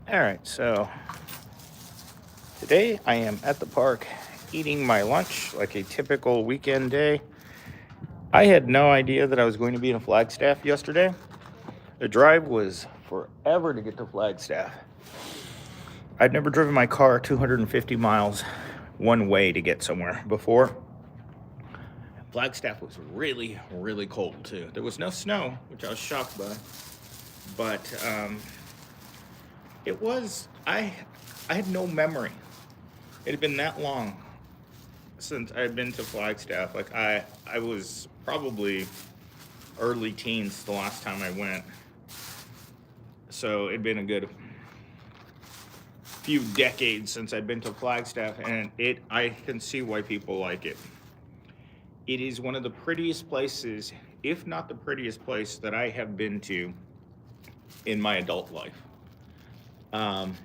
All right, so today I am at the park eating my lunch like a typical weekend day. I had no idea that I was going to be in Flagstaff yesterday. The drive was forever to get to Flagstaff. I'd never driven my car 250 miles one way to get somewhere before. Flagstaff was really, really cold too. There was no snow, which I was shocked by, but it was. I had no memory. It had been that long since I had been to Flagstaff. Like I was probably early teens the last time I went. So it'd been a good few decades since I'd been to Flagstaff, and I can see why people like it. It is one of the prettiest places, if not the prettiest place that I have been to in my adult life. Um,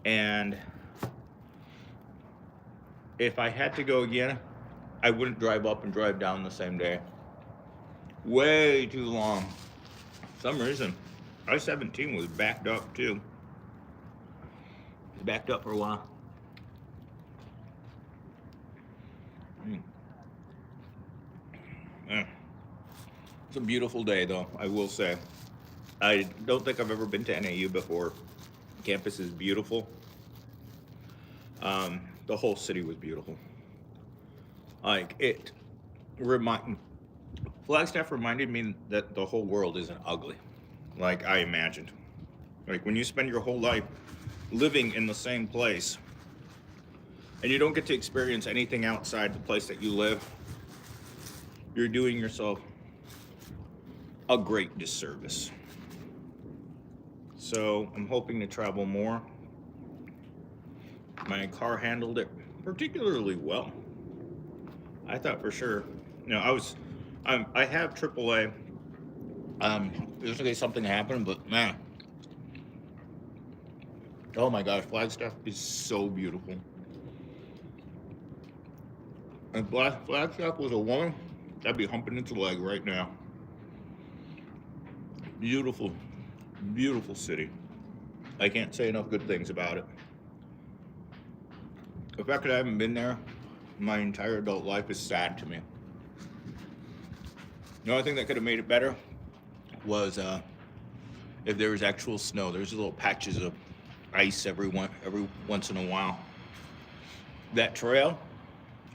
and if I had to go again, I wouldn't drive up and drive down the same day. Way too long. For some reason, I-17 was backed up too. It was backed up for a while. Yeah. It's a beautiful day, though, I will say. I don't think I've ever been to NAU before. Campus is beautiful. The whole city was beautiful. Like remind Flagstaff reminded me that the whole world isn't ugly, like I imagined. Like when you spend your whole life living in the same place, and you don't get to experience anything outside the place that you live, you're doing yourself a great disservice. So I'm hoping to travel more. My car handled it particularly well. I thought for sure. I have AAA. Just in case something happened, but man, oh my gosh, Flagstaff is so beautiful. If Flagstaff was a woman, I'd be humping its leg right now. Beautiful, beautiful city. I can't say enough good things about it. The fact that I haven't been there my entire adult life is sad to me. The only thing that could have made it better was if there was actual snow. There's little patches of ice every once in a while. That trail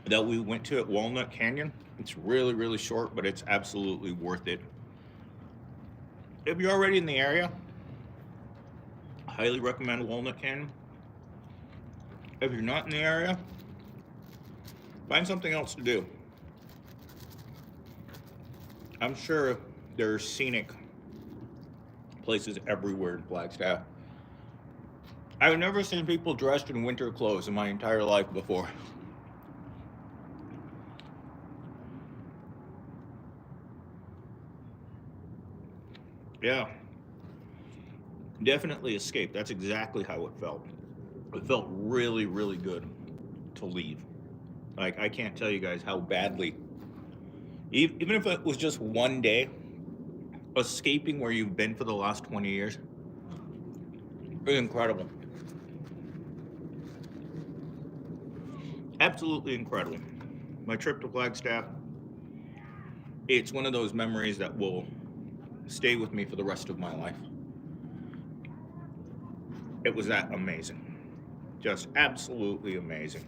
that we went to at Walnut Canyon, it's really, really short, but it's absolutely worth it. If you're already in the area, I highly recommend Walnut Canyon. If you're not in the area, find something else to do. I'm sure there's scenic places everywhere in Flagstaff. I've never seen people dressed in winter clothes in my entire life before. Yeah, definitely escape. That's exactly how it felt. It felt really, really good to leave. Like, I can't tell you guys how badly, even if it was just one day, escaping where you've been for the last 20 years is incredible. Absolutely incredible. My trip to Flagstaff, it's one of those memories that will stay with me for the rest of my life. It was that amazing. Just absolutely amazing.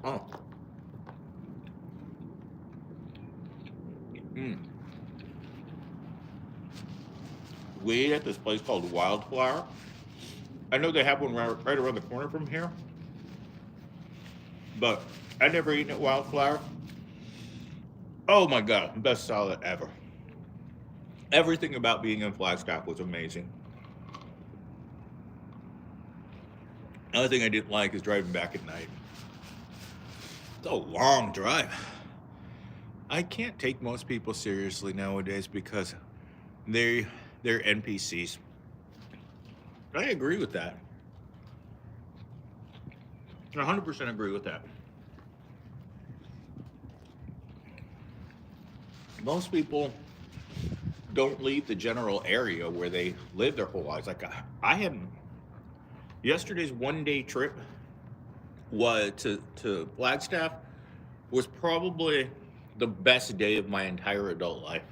Oh. Mm. We ate at this place called Wildfire. I know they have one right around the corner from here, but I'd never eaten at Wildfire. Oh my god, best salad ever. Everything about being in Flagstaff was amazing. The only thing I didn't like is driving back at night. It's a long drive. I can't take most people seriously nowadays because they're NPCs. I agree with that. I 100% agree with that. Most people don't leave the general area where they live their whole lives. Like I hadn't. Yesterday's one-day trip was to Flagstaff was probably the best day of my entire adult life.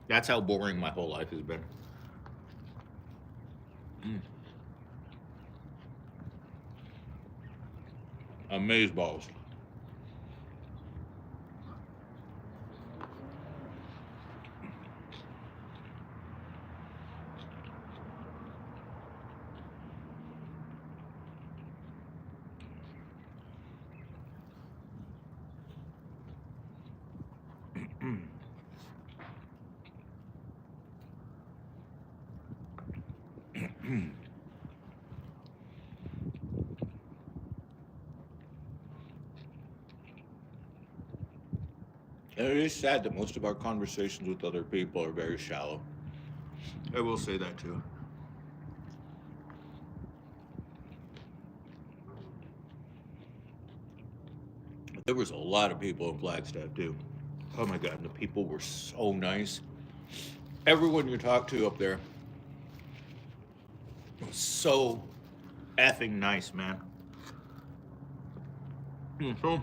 That's how boring my whole life has been. Amazeballs. And it is sad that most of our conversations with other people are very shallow. I will say that too. There was a lot of people in Flagstaff too. Oh my God, and the people were so nice. Everyone you talk to up there was so effing nice, man. So,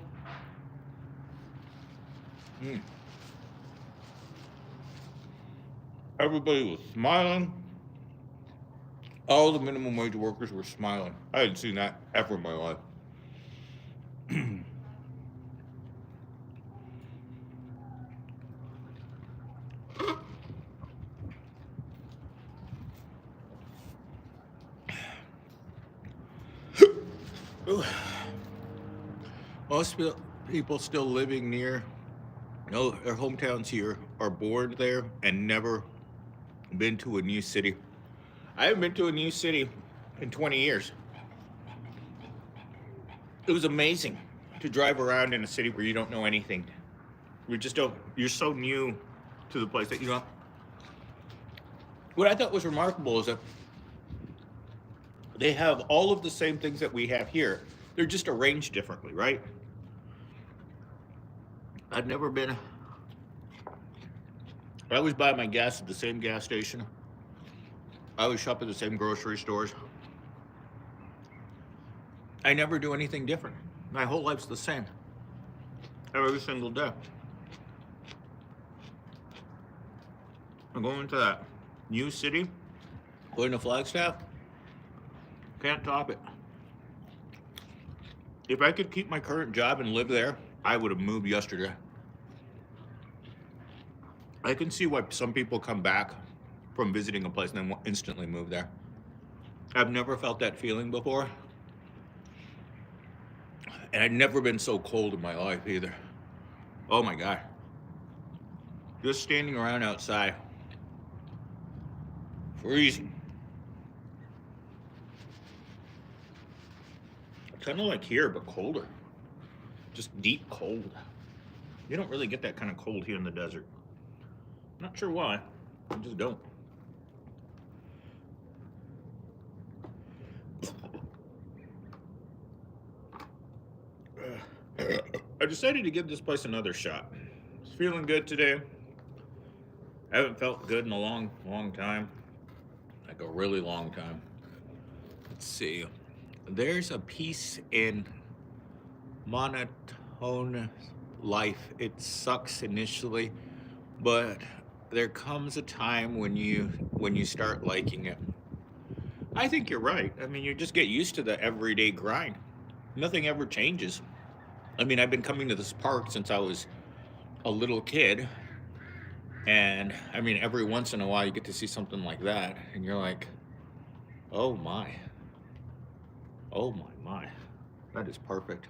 everybody was smiling. All the minimum wage workers were smiling. I hadn't seen that ever in my life. Most people still living near, their hometowns here are born there and never been to a new city. I haven't been to a new city in 20 years. It was amazing to drive around in a city where you don't know anything. You just don't, you're so new to the place that you know. What I thought was remarkable is that they have all of the same things that we have here. They're just arranged differently, right? I've never been. I always buy my gas at the same gas station. I always shop at the same grocery stores. I never do anything different. My whole life's the same. Every single day. I'm going to that new city, going to Flagstaff. Can't top it. If I could keep my current job and live there, I would have moved yesterday. I can see why some people come back from visiting a place and then instantly move there. I've never felt that feeling before. And I've never been so cold in my life either. Oh my God. Just standing around outside. Freezing. Kind of like here, but colder. Just deep cold. You don't really get that kind of cold here in the desert. Not sure why. I just don't. I decided to give this place another shot. I was feeling good today. I haven't felt good in a long time. Like a really long time. Let's see. There's a piece in monotone life. It sucks initially, but there comes a time when you start liking it. I think you're right. I mean, you just get used to the everyday grind. Nothing ever changes. I mean, I've been coming to this park since I was a little kid. And I mean, every once in a while you get to see something like that and you're like, oh my. Oh my. That is perfect.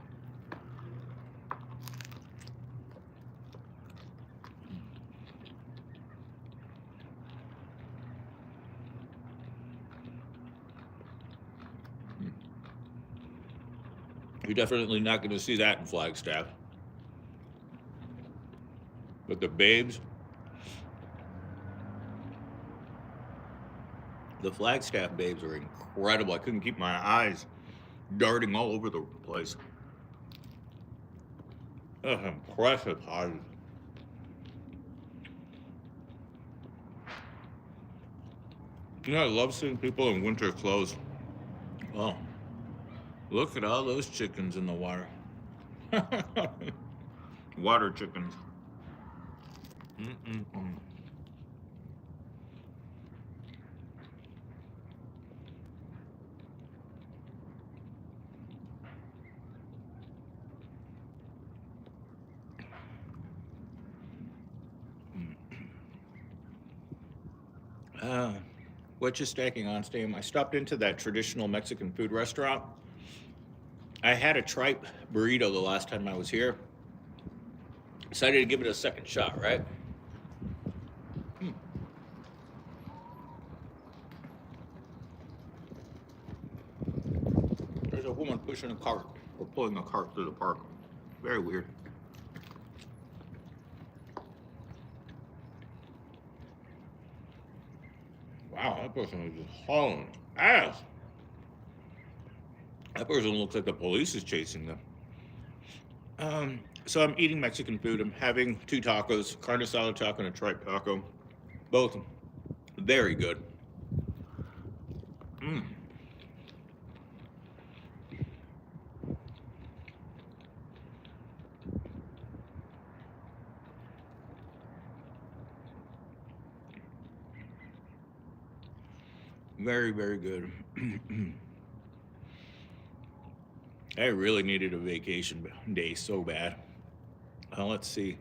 You're definitely not going to see that in Flagstaff. But the babes, the Flagstaff babes are incredible. I couldn't keep my eyes darting all over the place. That's impressive eyes. You know, I love seeing people in winter clothes. Oh, look at all those chickens in the water. Water chickens. Mm-mm-mm. Uh, what you stacking on, Steam? I stopped into that traditional Mexican food restaurant. I had a tripe burrito the last time I was here. Decided to give it a second shot, right? Hmm. There's a woman pushing a cart or pulling a cart through the park. Very weird. Wow, that person is just hauling ass. That person looks like the police is chasing them. So I'm eating Mexican food. I'm having two tacos, carne asada taco and a tripe taco. Both very good. Mm. Very, very good. I really needed a vacation day so bad. Let's see.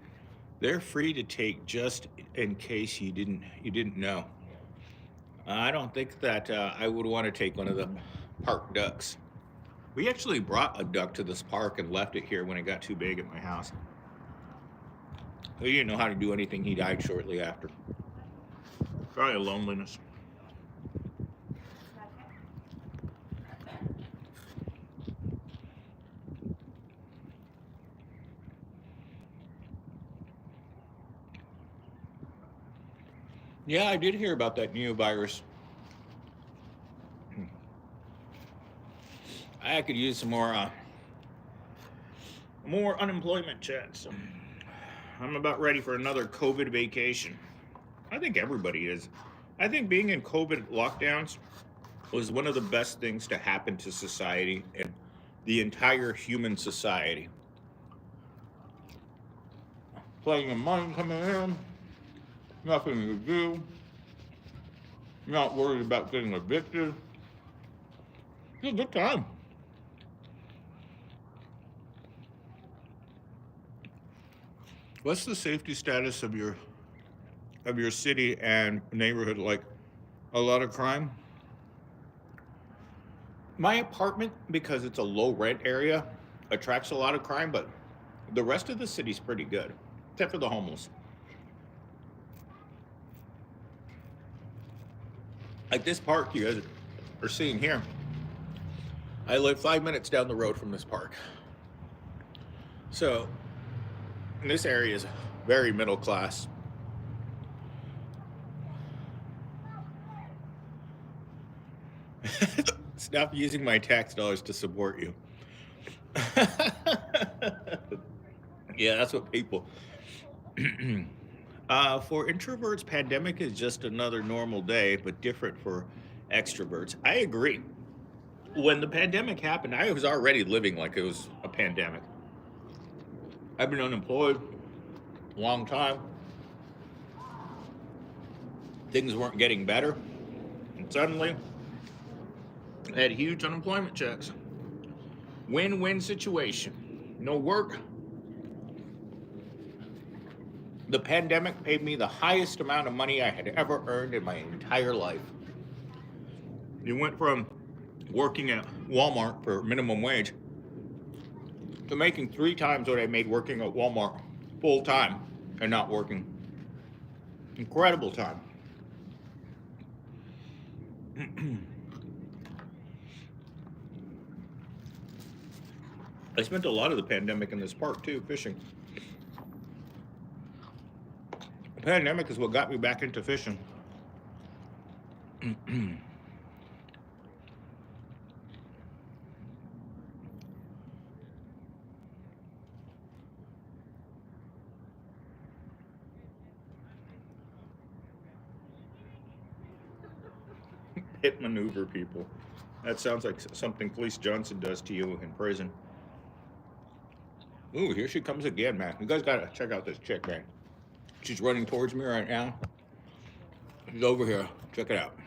They're free to take just in case you didn't know. I don't think that I would want to take one of the park ducks. We actually brought a duck to this park and left it here when it got too big at my house. He didn't know how to do anything. He died shortly after. Probably loneliness. Yeah, I did hear about that new virus. I could use some more unemployment checks. I'm about ready for another COVID vacation. I think everybody is. I think being in COVID lockdowns was one of the best things to happen to society and the entire human society. Plenty of money coming in, nothing to do, not worried about getting evicted. It's a good time. What's the safety status of your city and neighborhood like? A lot of crime? My apartment, because it's a low rent area, attracts a lot of crime, but the rest of the city's pretty good, except for the homeless. Like this park you guys are seeing here. I live 5 minutes down the road from this park. So this area is very middle class. Stop using my tax dollars to support you. Yeah, that's what people. For introverts, pandemic is just another normal day, but different for extroverts. I agree. When the pandemic happened, I was already living like it was a pandemic. I've been unemployed a long time. Things weren't getting better. And suddenly, I had huge unemployment checks. Win-win situation. No work. The pandemic paid me the highest amount of money I had ever earned in my entire life. It went from working at Walmart for minimum wage to making 3 times what I made working at Walmart full time and not working. Incredible time. I spent a lot of the pandemic in this park too, fishing. The pandemic is what got me back into fishing. hip maneuver people. That sounds like something Police Johnson does to you in prison. Ooh, here she comes again, man. You guys gotta check out this chick, man. She's running towards me right now. She's over here. Check it out.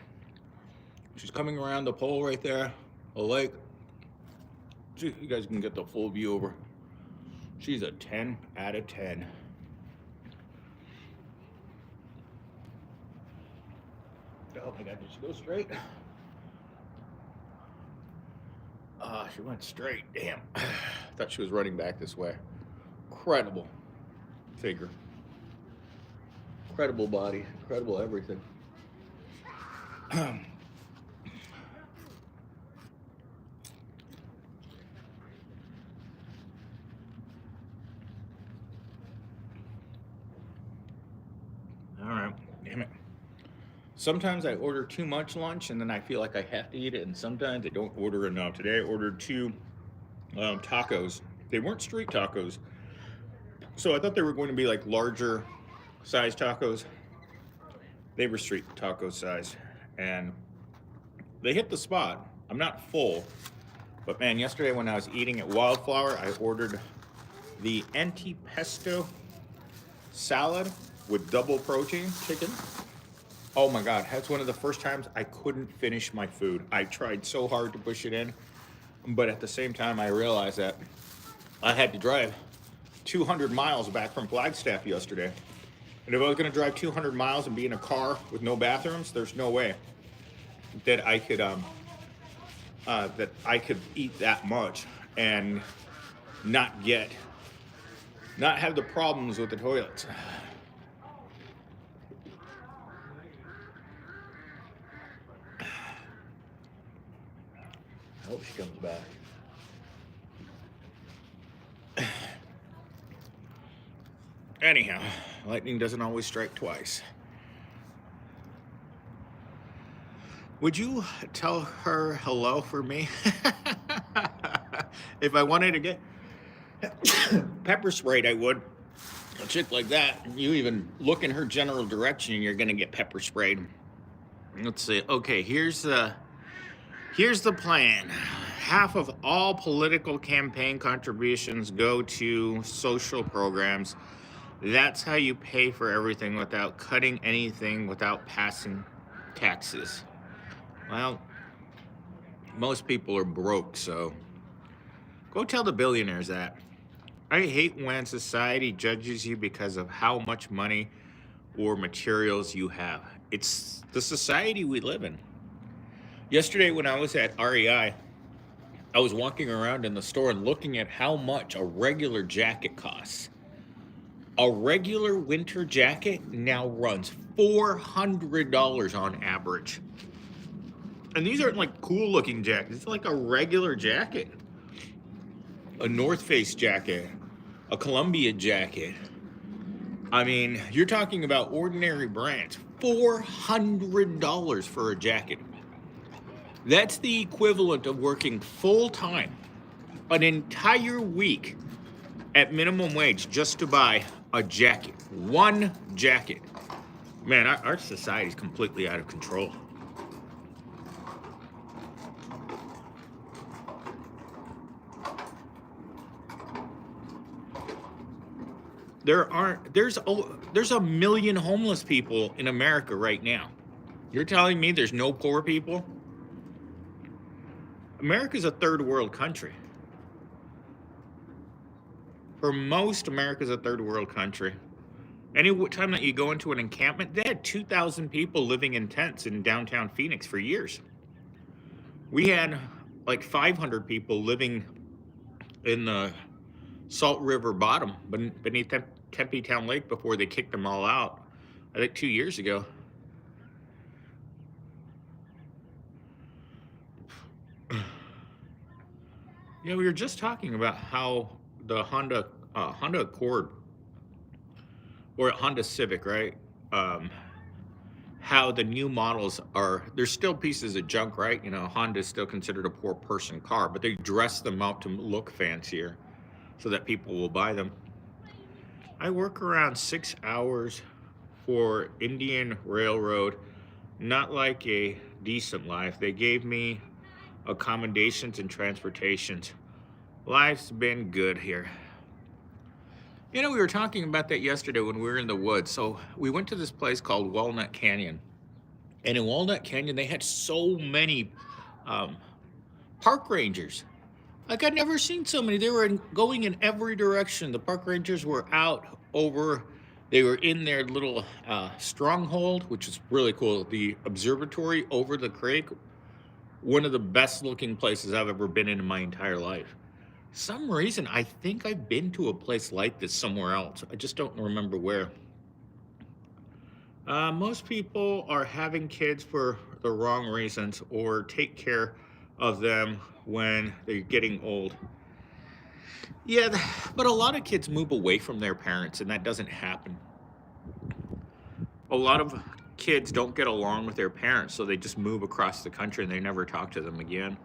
She's coming around the pole right there, the lake. See, you guys can get the full view over. She's a 10 out of 10. Oh my God, did she go straight? She went straight, damn. Thought she was running back this way. Incredible figure. Incredible body, incredible everything. All right, damn it. Sometimes I order too much lunch and then I feel like I have to eat it, and sometimes I don't order enough. Today I ordered 2 tacos. They weren't street tacos, so I thought they were going to be like larger size tacos. They were street taco size, and they hit the spot. I'm not full, but man, yesterday when I was eating at Wildfire, I ordered the antipesto salad with double protein chicken. Oh my God, that's one of the first times I couldn't finish my food. I tried so hard to push it in, but at the same time, I realized that I had to drive 200 miles back from Flagstaff yesterday. And if I was gonna drive 200 miles and be in a car with no bathrooms, there's no way that I could eat that much and not have the problems with the toilets. I hope she comes back. Anyhow, lightning doesn't always strike twice. Would you tell her hello for me? If I wanted to get pepper sprayed, I would. A chick like that, you even look in her general direction, you're gonna get pepper sprayed. Let's see. Okay, here's the plan. Half of all political campaign contributions go to social programs. That's how you pay for everything without cutting anything, without passing taxes. Well, most people are broke, so go tell the billionaires that. I hate when society judges you because of how much money or materials you have. It's the society we live in. Yesterday when I was at REI, I was walking around in the store and looking at how much a regular jacket costs. A regular winter jacket now runs $400 on average. And these aren't like cool looking jackets. It's like a regular jacket. A North Face jacket, a Columbia jacket. I mean, you're talking about ordinary brands. $400 for a jacket. That's the equivalent of working full time, an entire week at minimum wage just to buy a jacket. One jacket. Man, our society is completely out of control. There's a million homeless people in America right now. You're telling me there's no poor people? America's a third world country. For most, America's a third world country. Any time that you go into an encampment, they had 2,000 people living in tents in downtown Phoenix for years. We had like 500 people living in the Salt River bottom beneath Tempe Town Lake before they kicked them all out, I think 2 years ago. Yeah, we were just talking about how the Honda Accord or Honda Civic, right? How the new models there's still pieces of junk, right? You know, Honda's still considered a poor person car, but they dress them up to look fancier so that people will buy them. I work around 6 hours for Indian Railroad, not like a decent life. They gave me accommodations and transportations. Life's been good here. You know, we were talking about that yesterday when we were in the woods. So we went to this place called Walnut Canyon. And in Walnut Canyon, they had so many um, park rangers. Like, I'd never seen so many. They were going in every direction. The park rangers were out over, they were in their little stronghold, which is really cool. The observatory over the creek, one of the best looking places I've ever been in my entire life. Some reason, I think I've been to a place like this somewhere else. I just don't remember where. Most people are having kids for the wrong reasons or take care of them when they're getting old. Yeah, but a lot of kids move away from their parents, and that doesn't happen. A lot of kids don't get along with their parents, so they just move across the country and they never talk to them again.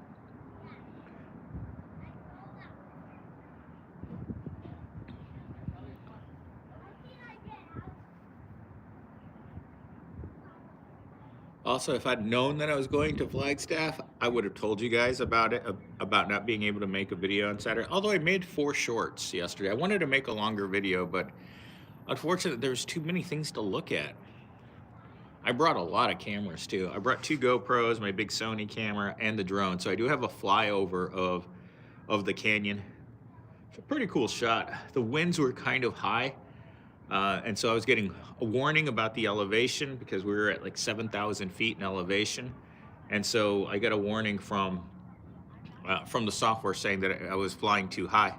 Also, if I'd known that I was going to Flagstaff, I would have told you guys about it, about not being able to make a video on Saturday. Although I made 4 shorts yesterday. I wanted to make a longer video, but unfortunately, there's too many things to look at. I brought a lot of cameras too. I brought 2 GoPros, my big Sony camera, and the drone. So I do have a flyover of the canyon. It's a pretty cool shot. The winds were kind of high. And so I was getting a warning about the elevation because we were at like 7,000 feet in elevation. And so I got a warning from the software saying that I was flying too high.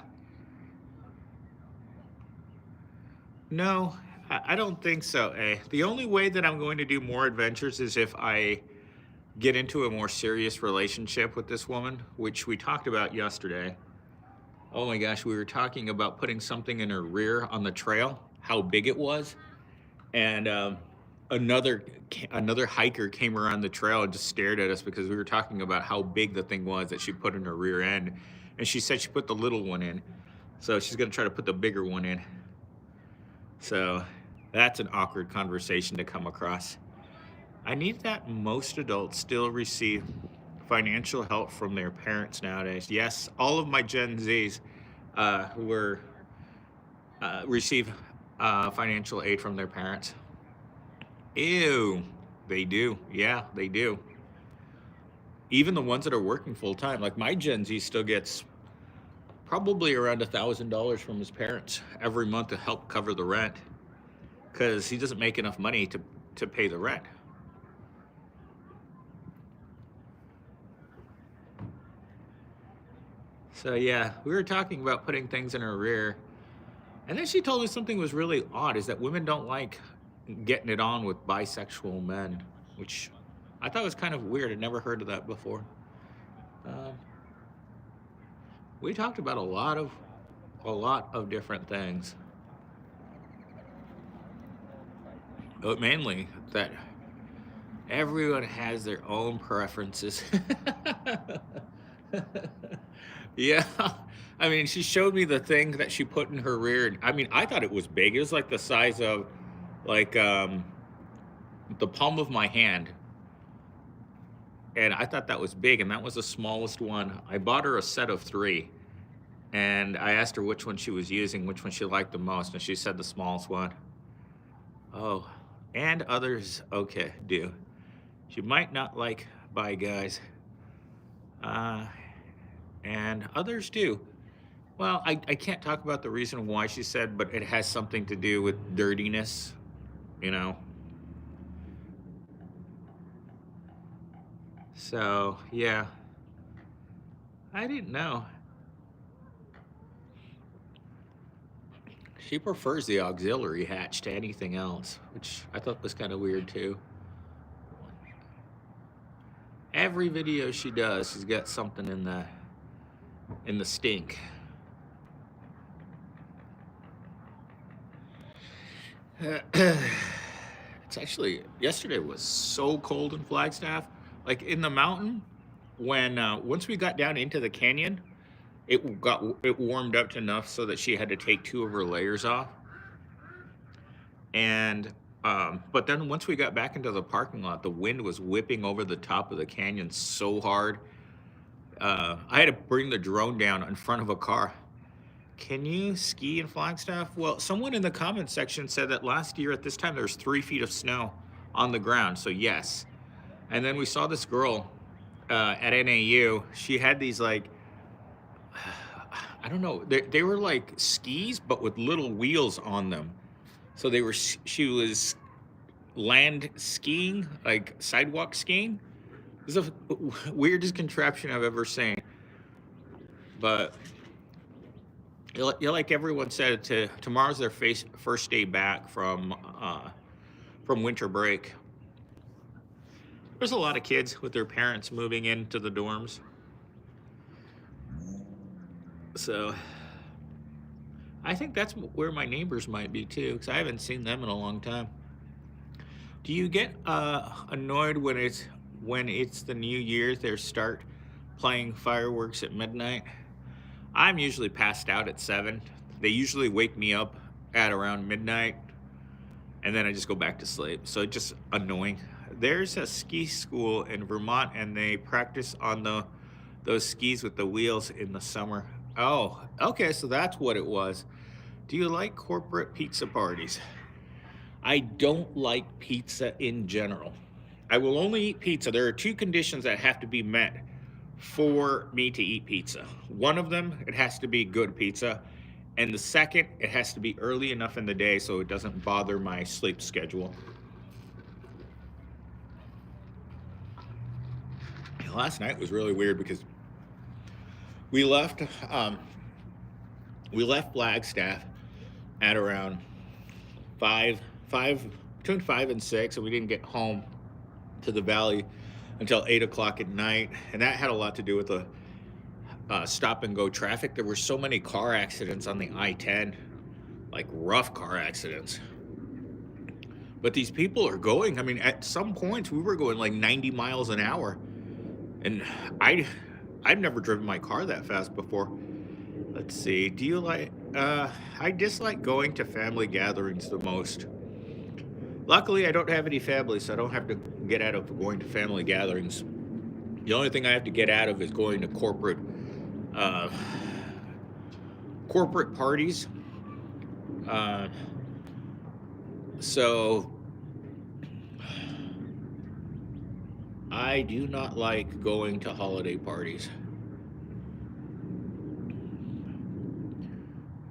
No, I don't think so. The only way that I'm going to do more adventures is if I get into a more serious relationship with this woman, which we talked about yesterday. Oh my gosh, we were talking about putting something in her rear on the trail, how big it was. And another hiker came around the trail and just stared at us because we were talking about how big the thing was that she put in her rear end. And she said she put the little one in. So she's gonna try to put the bigger one in. So that's an awkward conversation to come across. I need that most adults still receive financial help from their parents nowadays. Yes, all of my Gen Zs receive financial aid from their parents. Ew, they do. Yeah, they do. Even the ones that are working full time, like my Gen Z still gets probably around $1,000 from his parents every month to help cover the rent because he doesn't make enough money to pay the rent. So yeah, we were talking about putting things in her rear. And then she told me something was really odd, is that women don't like getting it on with bisexual men, which I thought was kind of weird. I'd never heard of that before. We talked about a lot of different things. But mainly that everyone has their own preferences. Yeah, I mean, she showed me the thing that she put in her rear. I mean, I thought it was big. It was like the size of like the palm of my hand. And I thought that was big, and that was the smallest one. I bought her a set of 3. And I asked her which one she was using, which one she liked the most, and she said the smallest one. Oh, and others, okay, do. She might not like bi guys. And others do. Well, I can't talk about the reason why she said, but it has something to do with dirtiness, you know. So, yeah. I didn't know. She prefers the auxiliary hatch to anything else, which I thought was kind of weird too. Every video she does, she's got something in the stink. It's actually, yesterday was so cold in Flagstaff. Like in the mountain, when once we got down into the canyon, it warmed up enough so that she had to take 2 of her layers off. And But then once we got back into the parking lot, the wind was whipping over the top of the canyon so hard. I had to bring the drone down in front of a car. Can you ski in Flagstaff? Well, someone in the comment section said that last year at this time there's 3 feet of snow on the ground. So yes. And then we saw this girl at NAU. She had these like, I don't know, they were like skis, but with little wheels on them. So she was land skiing, like sidewalk skiing. This is the weirdest contraption I've ever seen. But like everyone said, tomorrow's their first day back from winter break. There's a lot of kids with their parents moving into the dorms. So I think that's where my neighbors might be too, because I haven't seen them in a long time. Do you get annoyed when it's the New Year's? They start playing fireworks at midnight. I'm usually passed out at 7. They usually wake me up at around midnight, and then I just go back to sleep. So it's just annoying. There's a ski school in Vermont, and they practice on those skis with the wheels in the summer. Oh, okay, so that's what it was. Do you like corporate pizza parties? I don't like pizza in general. I will only eat pizza. There are 2 conditions that have to be met for me to eat pizza. One of them, it has to be good pizza. And the second, it has to be early enough in the day so it doesn't bother my sleep schedule. Last night was really weird because we left Flagstaff at around between 5 and 6, and we didn't get home to the valley until 8 o'clock at night, and that had a lot to do with the stop and go traffic. There were so many car accidents on the I-10, like rough car accidents. But these people are going, I mean, at some points we were going like 90 miles an hour, and I've never driven my car that fast before. Let's see, do you like, I dislike going to family gatherings the most. Luckily, I don't have any family, so I don't have to get out of going to family gatherings. The only thing I have to get out of is going to corporate parties. So I do not like going to holiday parties.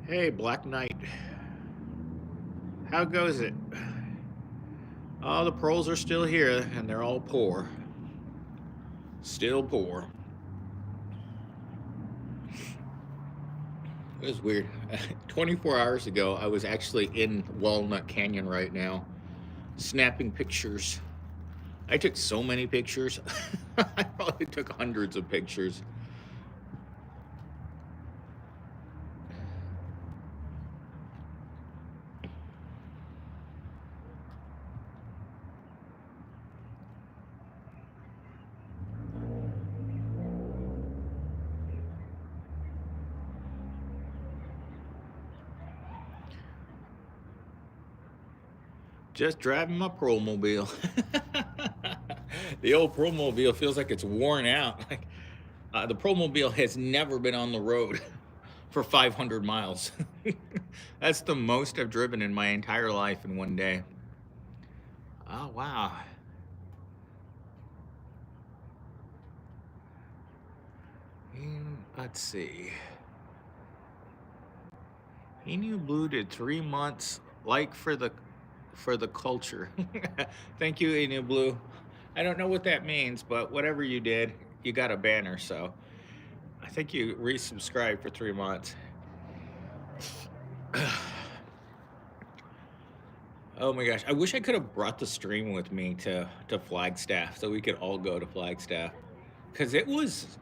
Hey, Black Knight. How goes it? Oh, the pros are still here, and they're all poor. Still poor. It was weird. 24 hours ago, I was actually in Walnut Canyon right now, snapping pictures. I took so many pictures. I probably took hundreds of pictures. Just driving my Promobile. The old Promobile feels like it's worn out. Like, the Promobile has never been on the road for 500 miles. That's the most I've driven in my entire life in one day. Oh, wow. Let's see. Inu Blue did 3 months, like for the culture. Thank you, Inu Blue. I don't know what that means, but whatever you did, you got a banner, so I think you resubscribed for 3 months. Oh my gosh, I wish I could have brought the stream with me to Flagstaff so we could all go to Flagstaff, because it was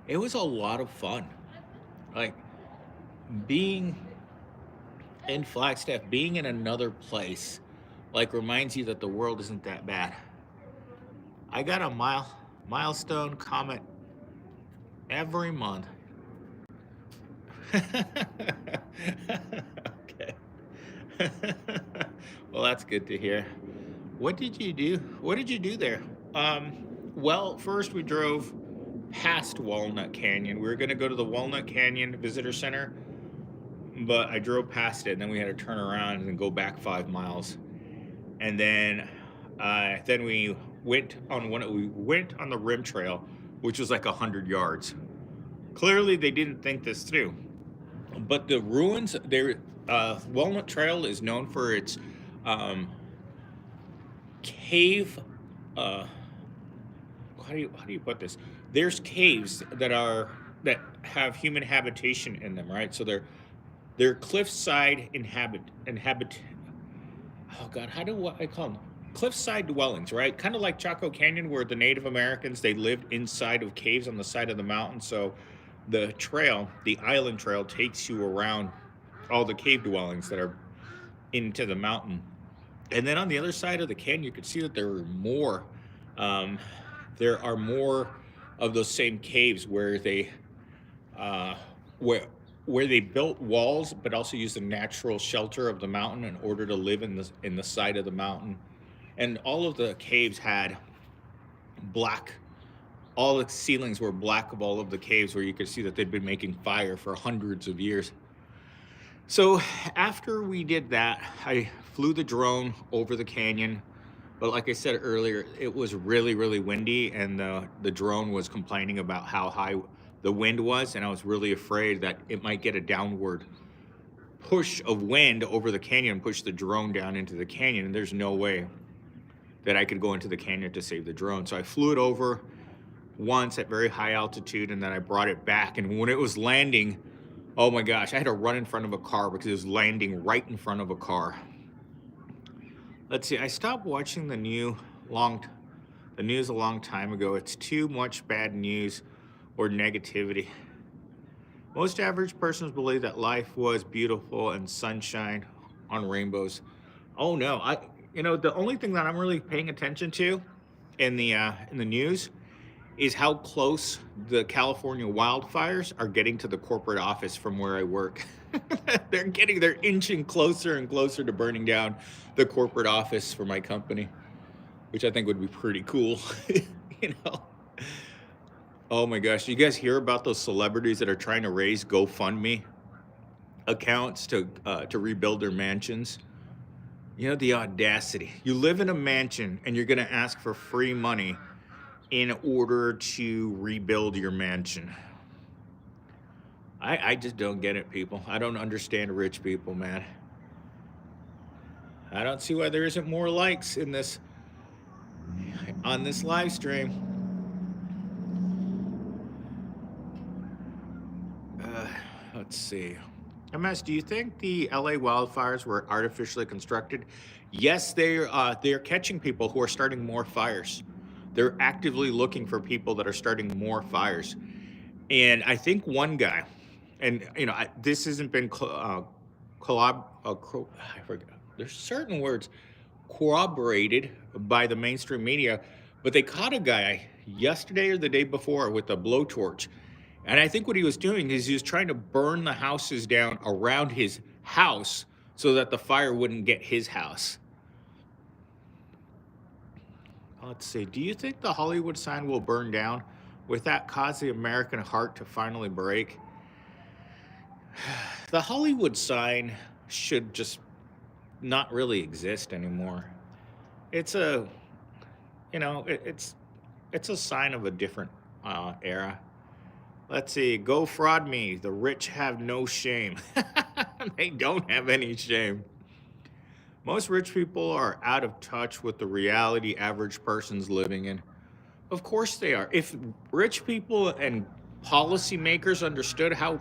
a lot of fun. Like, being in Flagstaff, being in another place, like, reminds you that the world isn't that bad. I got a milestone comment every month. Okay. Well, that's good to hear. What did you do? What did you do there? Well, first we drove past Walnut Canyon. We were going to go to the Walnut Canyon Visitor Center, but I drove past it, and then we had to turn around and go back 5 miles. And then we we went on the rim trail, which was like 100 yards. Clearly, they didn't think this through. But the ruins, Walnut Trail is known for its um, cave. Uh, how do you put this? There's caves that have human habitation in them, right? So they're cliffside inhabit. Oh God, how do I call them? Cliffside dwellings, right? Kind of like Chaco Canyon, where the Native Americans they lived inside of caves on the side of the mountain. So the island trail, takes you around all the cave dwellings that are into the mountain. And then on the other side of the canyon, you could see that there are more. Um, there are more of those same caves uh, where where they built walls, but also used the natural shelter of the mountain in order to live in the side of the mountain. And all of the caves had black. All the ceilings were black of all of the caves, where you could see that they'd been making fire for hundreds of years. So after we did that, I flew the drone over the canyon. But like I said earlier, it was really, really windy, and the drone was complaining about how high the wind was, and I was really afraid that it might get a downward push of wind over the canyon and push the drone down into the canyon, and there's no way that I could go into the canyon to save the drone. So I flew it over once at very high altitude, and then I brought it back, and when it was landing, oh my gosh, I had to run in front of a car because it was landing right in front of a car. Let's see, I stopped watching the news a long time ago. It's too much bad news or negativity. Most average persons believe that life was beautiful and sunshine on rainbows. Oh no, the only thing that I'm really paying attention to in the news is how close the California wildfires are getting to the corporate office from where I work. They're inching closer and closer to burning down the corporate office for my company, which I think would be pretty cool. you know. Oh my gosh, you guys hear about those celebrities that are trying to raise GoFundMe accounts to rebuild their mansions? You know, the audacity. You live in a mansion and you're going to ask for free money in order to rebuild your mansion. I just don't get it, people. I don't understand rich people, man. I don't see why there isn't more likes on this live stream. Let's see. MS, do you think the LA wildfires were artificially constructed? Yes, they're catching people who are starting more fires. They're actively looking for people that are starting more fires. And I think one guy, and this hasn't been I forget. There's certain words corroborated by the mainstream media, but they caught a guy yesterday or the day before with a blowtorch. And I think what he was doing is he was trying to burn the houses down around his house so that the fire wouldn't get his house. Let's see. Do you think the Hollywood sign will burn down? Would that cause the American heart to finally break? The Hollywood sign should just not really exist anymore. It's it's a sign of a different era. Let's see. Go fraud me. The rich have no shame. They don't have any shame. Most rich people are out of touch with the reality average person's living in. Of course they are. If rich people and policymakers understood how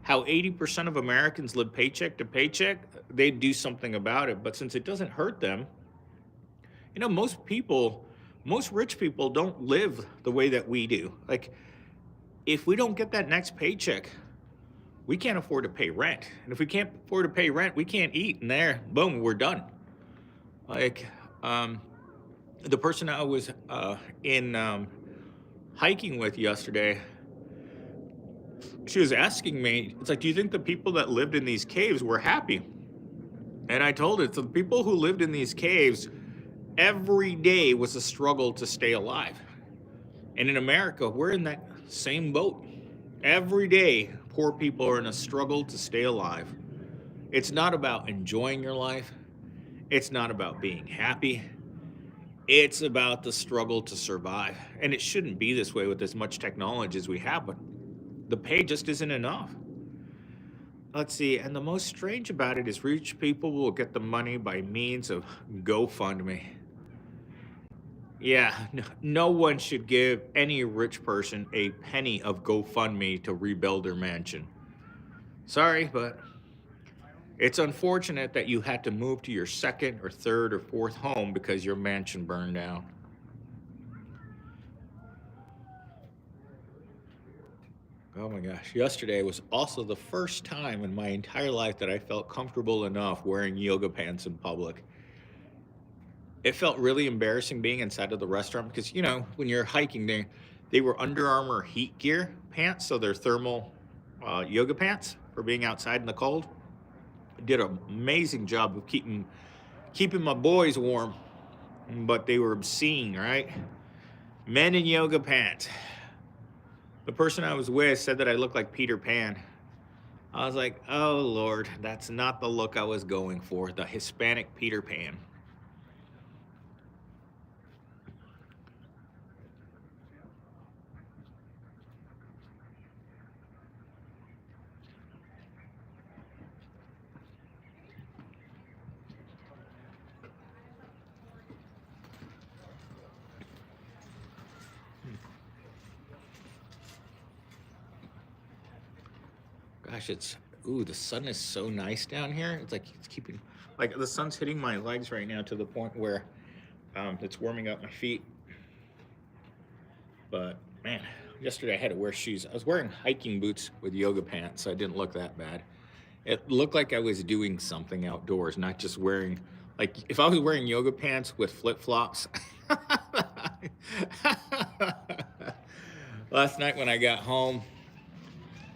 80% of Americans live paycheck to paycheck, they'd do something about it. But since it doesn't hurt them, most rich people don't live the way that we do. Like, if we don't get that next paycheck, we can't afford to pay rent. And if we can't afford to pay rent, we can't eat. And there, boom, we're done. Like, the person I was in hiking with yesterday, she was asking me, it's like, do you think the people that lived in these caves were happy? And I told it to the people who lived in these caves, every day was a struggle to stay alive. And in America, we're in that same boat. Every day, poor people are in a struggle to stay alive. It's not about enjoying your life. It's not about being happy. It's about the struggle to survive. And it shouldn't be this way with as much technology as we have, but the pay just isn't enough. Let's see, and the most strange about it is rich people will get the money by means of GoFundMe. Yeah, no one should give any rich person a penny of GoFundMe to rebuild their mansion. Sorry, but it's unfortunate that you had to move to your second or third or fourth home because your mansion burned down. Oh my gosh, yesterday was also the first time in my entire life that I felt comfortable enough wearing yoga pants in public. It felt really embarrassing being inside of the restaurant because, when you're hiking, they were Under Armour heat gear pants, so they're thermal yoga pants for being outside in the cold. Did an amazing job of keeping my boys warm, but they were obscene, right? Men in yoga pants. The person I was with said that I looked like Peter Pan. I was like, oh Lord, that's not the look I was going for, the Hispanic Peter Pan. Gosh, the sun is so nice down here. It's like the sun's hitting my legs right now to the point where it's warming up my feet. But man, yesterday I had to wear shoes. I was wearing hiking boots with yoga pants, so I didn't look that bad. It looked like I was doing something outdoors, not just wearing, like if I was wearing yoga pants with flip-flops. Last night when I got home,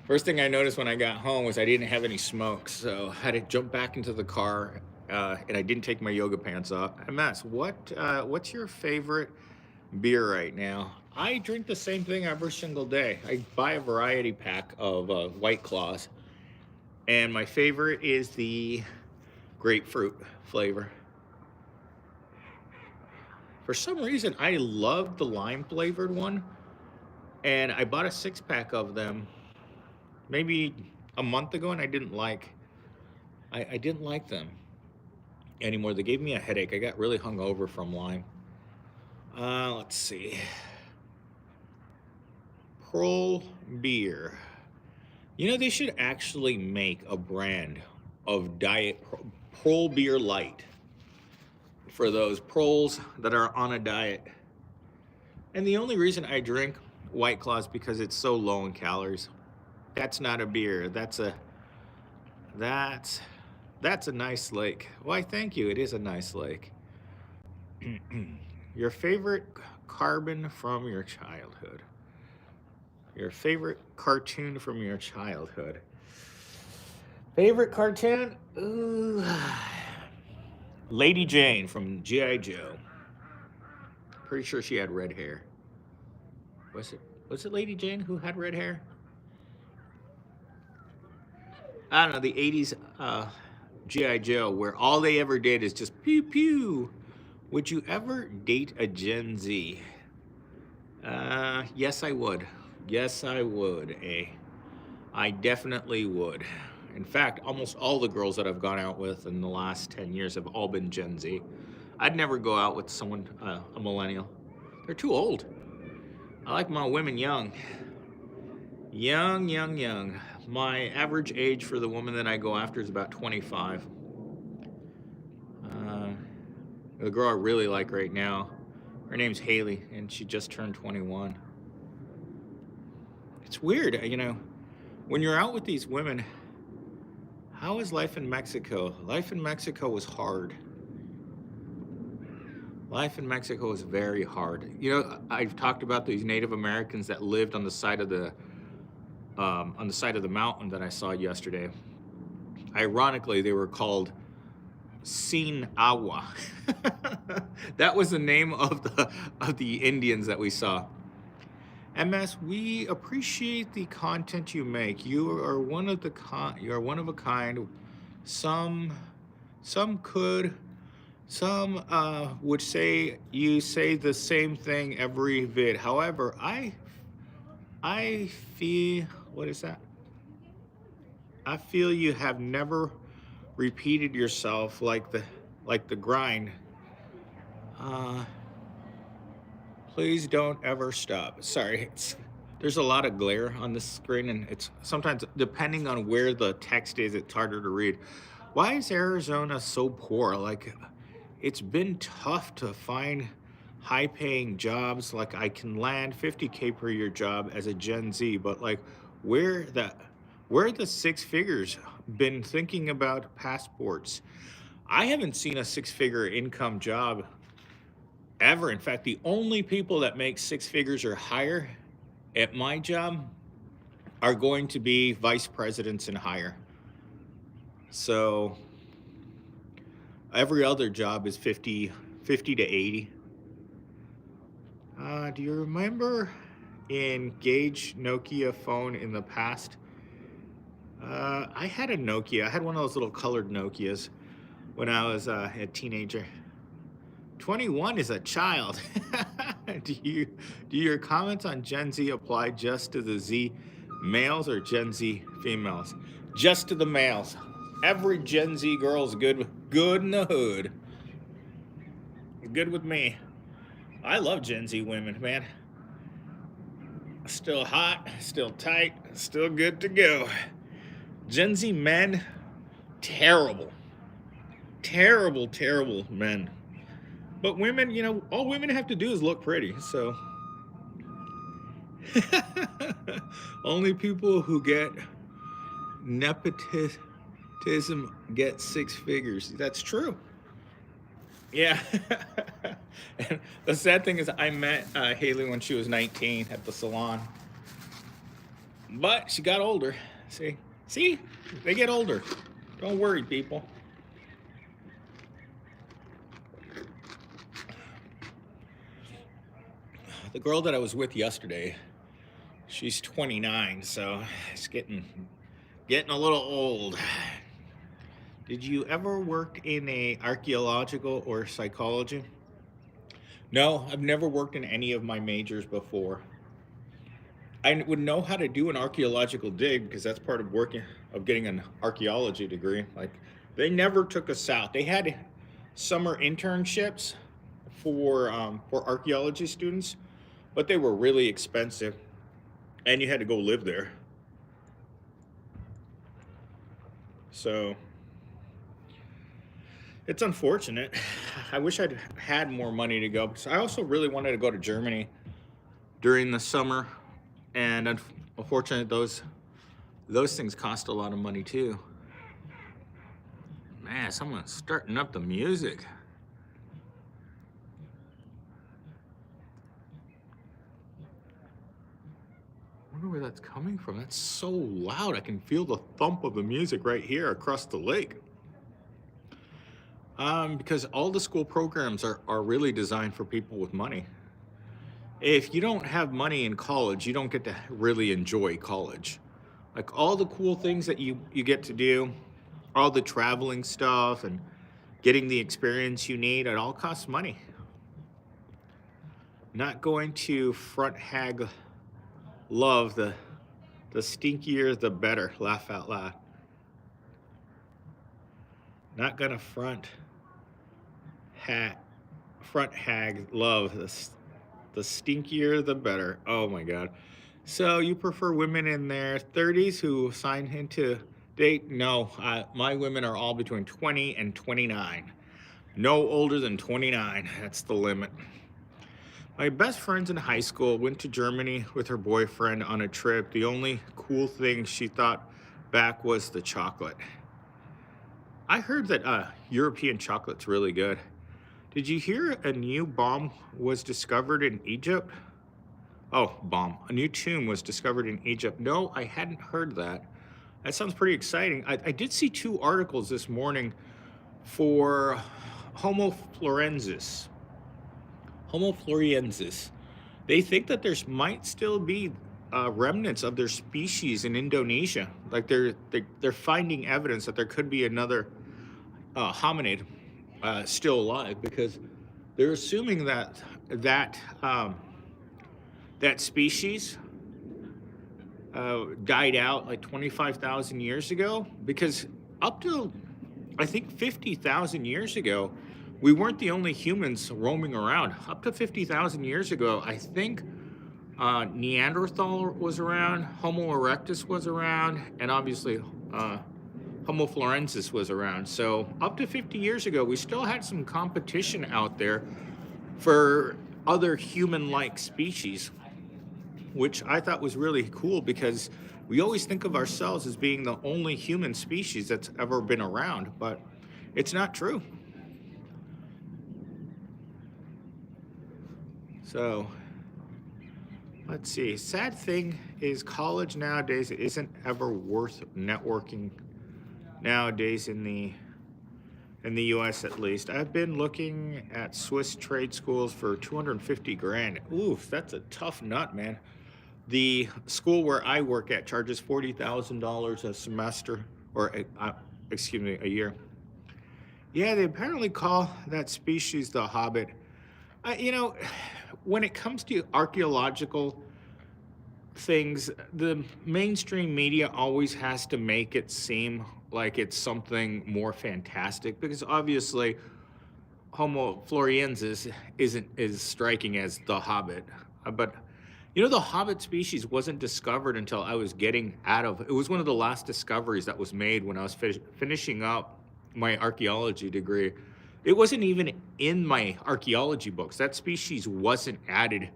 first thing I noticed when I got home was I didn't have any smoke, so I had to jump back into the car, and I didn't take my yoga pants off. And Matt, what's your favorite beer right now? I drink the same thing every single day. I buy a variety pack of White Claws, and my favorite is the grapefruit flavor. For some reason, I love the lime flavored one, and I bought a 6-pack of them maybe a month ago, and I didn't like them anymore. They gave me a headache. I got really hungover from lime. Let's see. Pearl beer. They should actually make a brand of Diet Pearl Beer Light for those Pearls that are on a diet. And the only reason I drink White Claws because it's so low in calories. That's not a beer. That's a nice lake. Why, thank you. It is a nice lake. Your favorite carbon from your childhood. Your favorite cartoon from your childhood. Favorite cartoon? Ooh. Lady Jane from G.I. Joe. Pretty sure she had red hair. Was it Lady Jane who had red hair? I don't know, the 80s G.I. Joe, where all they ever did is just pew pew. Would you ever date a Gen Z? Yes, I would. Yes, I would, I definitely would. In fact, almost all the girls that I've gone out with in the last 10 years have all been Gen Z. I'd never go out with someone, a millennial. They're too old. I like my women young. Young. My average age for the woman that I go after is about 25. The girl I really like right now, her name's Haley, and she just turned 21. It's weird, when you're out with these women, how is life in Mexico? Life in Mexico was hard. Life in Mexico is very hard. I've talked about these Native Americans that lived on the side of the mountain that I saw yesterday. Ironically, they were called Sinawa. That was the name of the Indians that we saw. MS, we appreciate the content you make. You are one of you are one of a kind. Some could, some would say you say the same thing every vid. However, I feel, what is that? I feel you have never repeated yourself like the grind. Please don't ever stop. Sorry, there's a lot of glare on this screen, and it's sometimes, depending on where the text is, it's harder to read. Why is Arizona so poor? Like, it's been tough to find high-paying jobs. Like, I can land 50K per year job as a Gen Z, but like, where the six figures? Been thinking about passports. I haven't seen a six-figure income job ever. In fact, the only people that make six figures or higher at my job are going to be vice presidents and higher. So every other job is 50 to 80. Do you remember in Gage Nokia phone in the past? I had a Nokia. I had one of those little colored Nokias when I was a teenager. 21 is a child. Do your comments on Gen Z apply just to the Z males or Gen Z females? Just to the males. Every Gen Z girl's good in the hood. Good with me. I love Gen Z women, man. Still hot, still tight, still good to go. Gen Z men, terrible men. But women, you know, all women have to do is look pretty, so. Only people who get nepotism get six figures. That's true. Yeah. And the sad thing is I met Haley when she was 19 at the salon. But she got older. See, they get older. Don't worry, people. The girl that I was with yesterday, she's 29, so it's getting a little old. Did you ever work in a archaeological or psychology? No, I've never worked in any of my majors before. I would know how to do an archaeological dig because that's part of getting an archaeology degree. Like, they never took us out. They had summer internships for archaeology students, but they were really expensive, and you had to go live there. So it's unfortunate. I wish I'd had more money to go, because I also really wanted to go to Germany during the summer, and unfortunately those things cost a lot of money too. Man, someone's starting up the music. I wonder where that's coming from. That's so loud. I can feel the thump of the music right here across the lake. Because all the school programs are really designed for people with money. If you don't have money in college, you don't get to really enjoy college. Like, all the cool things that you get to do, all the traveling stuff and getting the experience you need, it all costs money. Not going to front hag love, the stinkier the better, laugh out loud. Not gonna front hag love, the stinkier the better. Oh my God. So you prefer women in their 30s who sign into date? No, my women are all between 20 and 29. No older than 29, that's the limit. My best friends in high school went to Germany with her boyfriend on a trip. The only cool thing she thought back was the chocolate. I heard that European chocolate's really good. Did you hear a new bomb was discovered in Egypt? Oh, a new tomb was discovered in Egypt. No, I hadn't heard that. That sounds pretty exciting. I did see two articles this morning for Homo florensis. Homo floresiensis. They think that there might still be remnants of their species in Indonesia. Like they're finding evidence that there could be another hominid still alive, because they're assuming that species died out like 25,000 years ago, because up to I think 50,000 years ago, we weren't the only humans roaming around. Up to 50,000 years ago, I think Neanderthal was around, Homo erectus was around, and obviously Homo florensis was around. So up to 50 years ago, we still had some competition out there for other human-like species, which I thought was really cool, because we always think of ourselves as being the only human species that's ever been around, but it's not true. So let's see. Sad thing is, college nowadays isn't ever worth networking nowadays in the US, at least. I've been looking at Swiss trade schools for 250 grand. Oof, that's a tough nut, man. The school where I work at charges $40,000 a semester, or excuse me, a year. Yeah, they apparently call that species the Hobbit. You know, when it comes to archaeological things, the mainstream media always has to make it seem like it's something more fantastic, because obviously Homo floresiensis isn't as striking as the Hobbit. But you know, the Hobbit species wasn't discovered until I was getting out of. It was one of the last discoveries that was made when I was finishing up my archaeology degree. It wasn't even in my archaeology books. That species wasn't added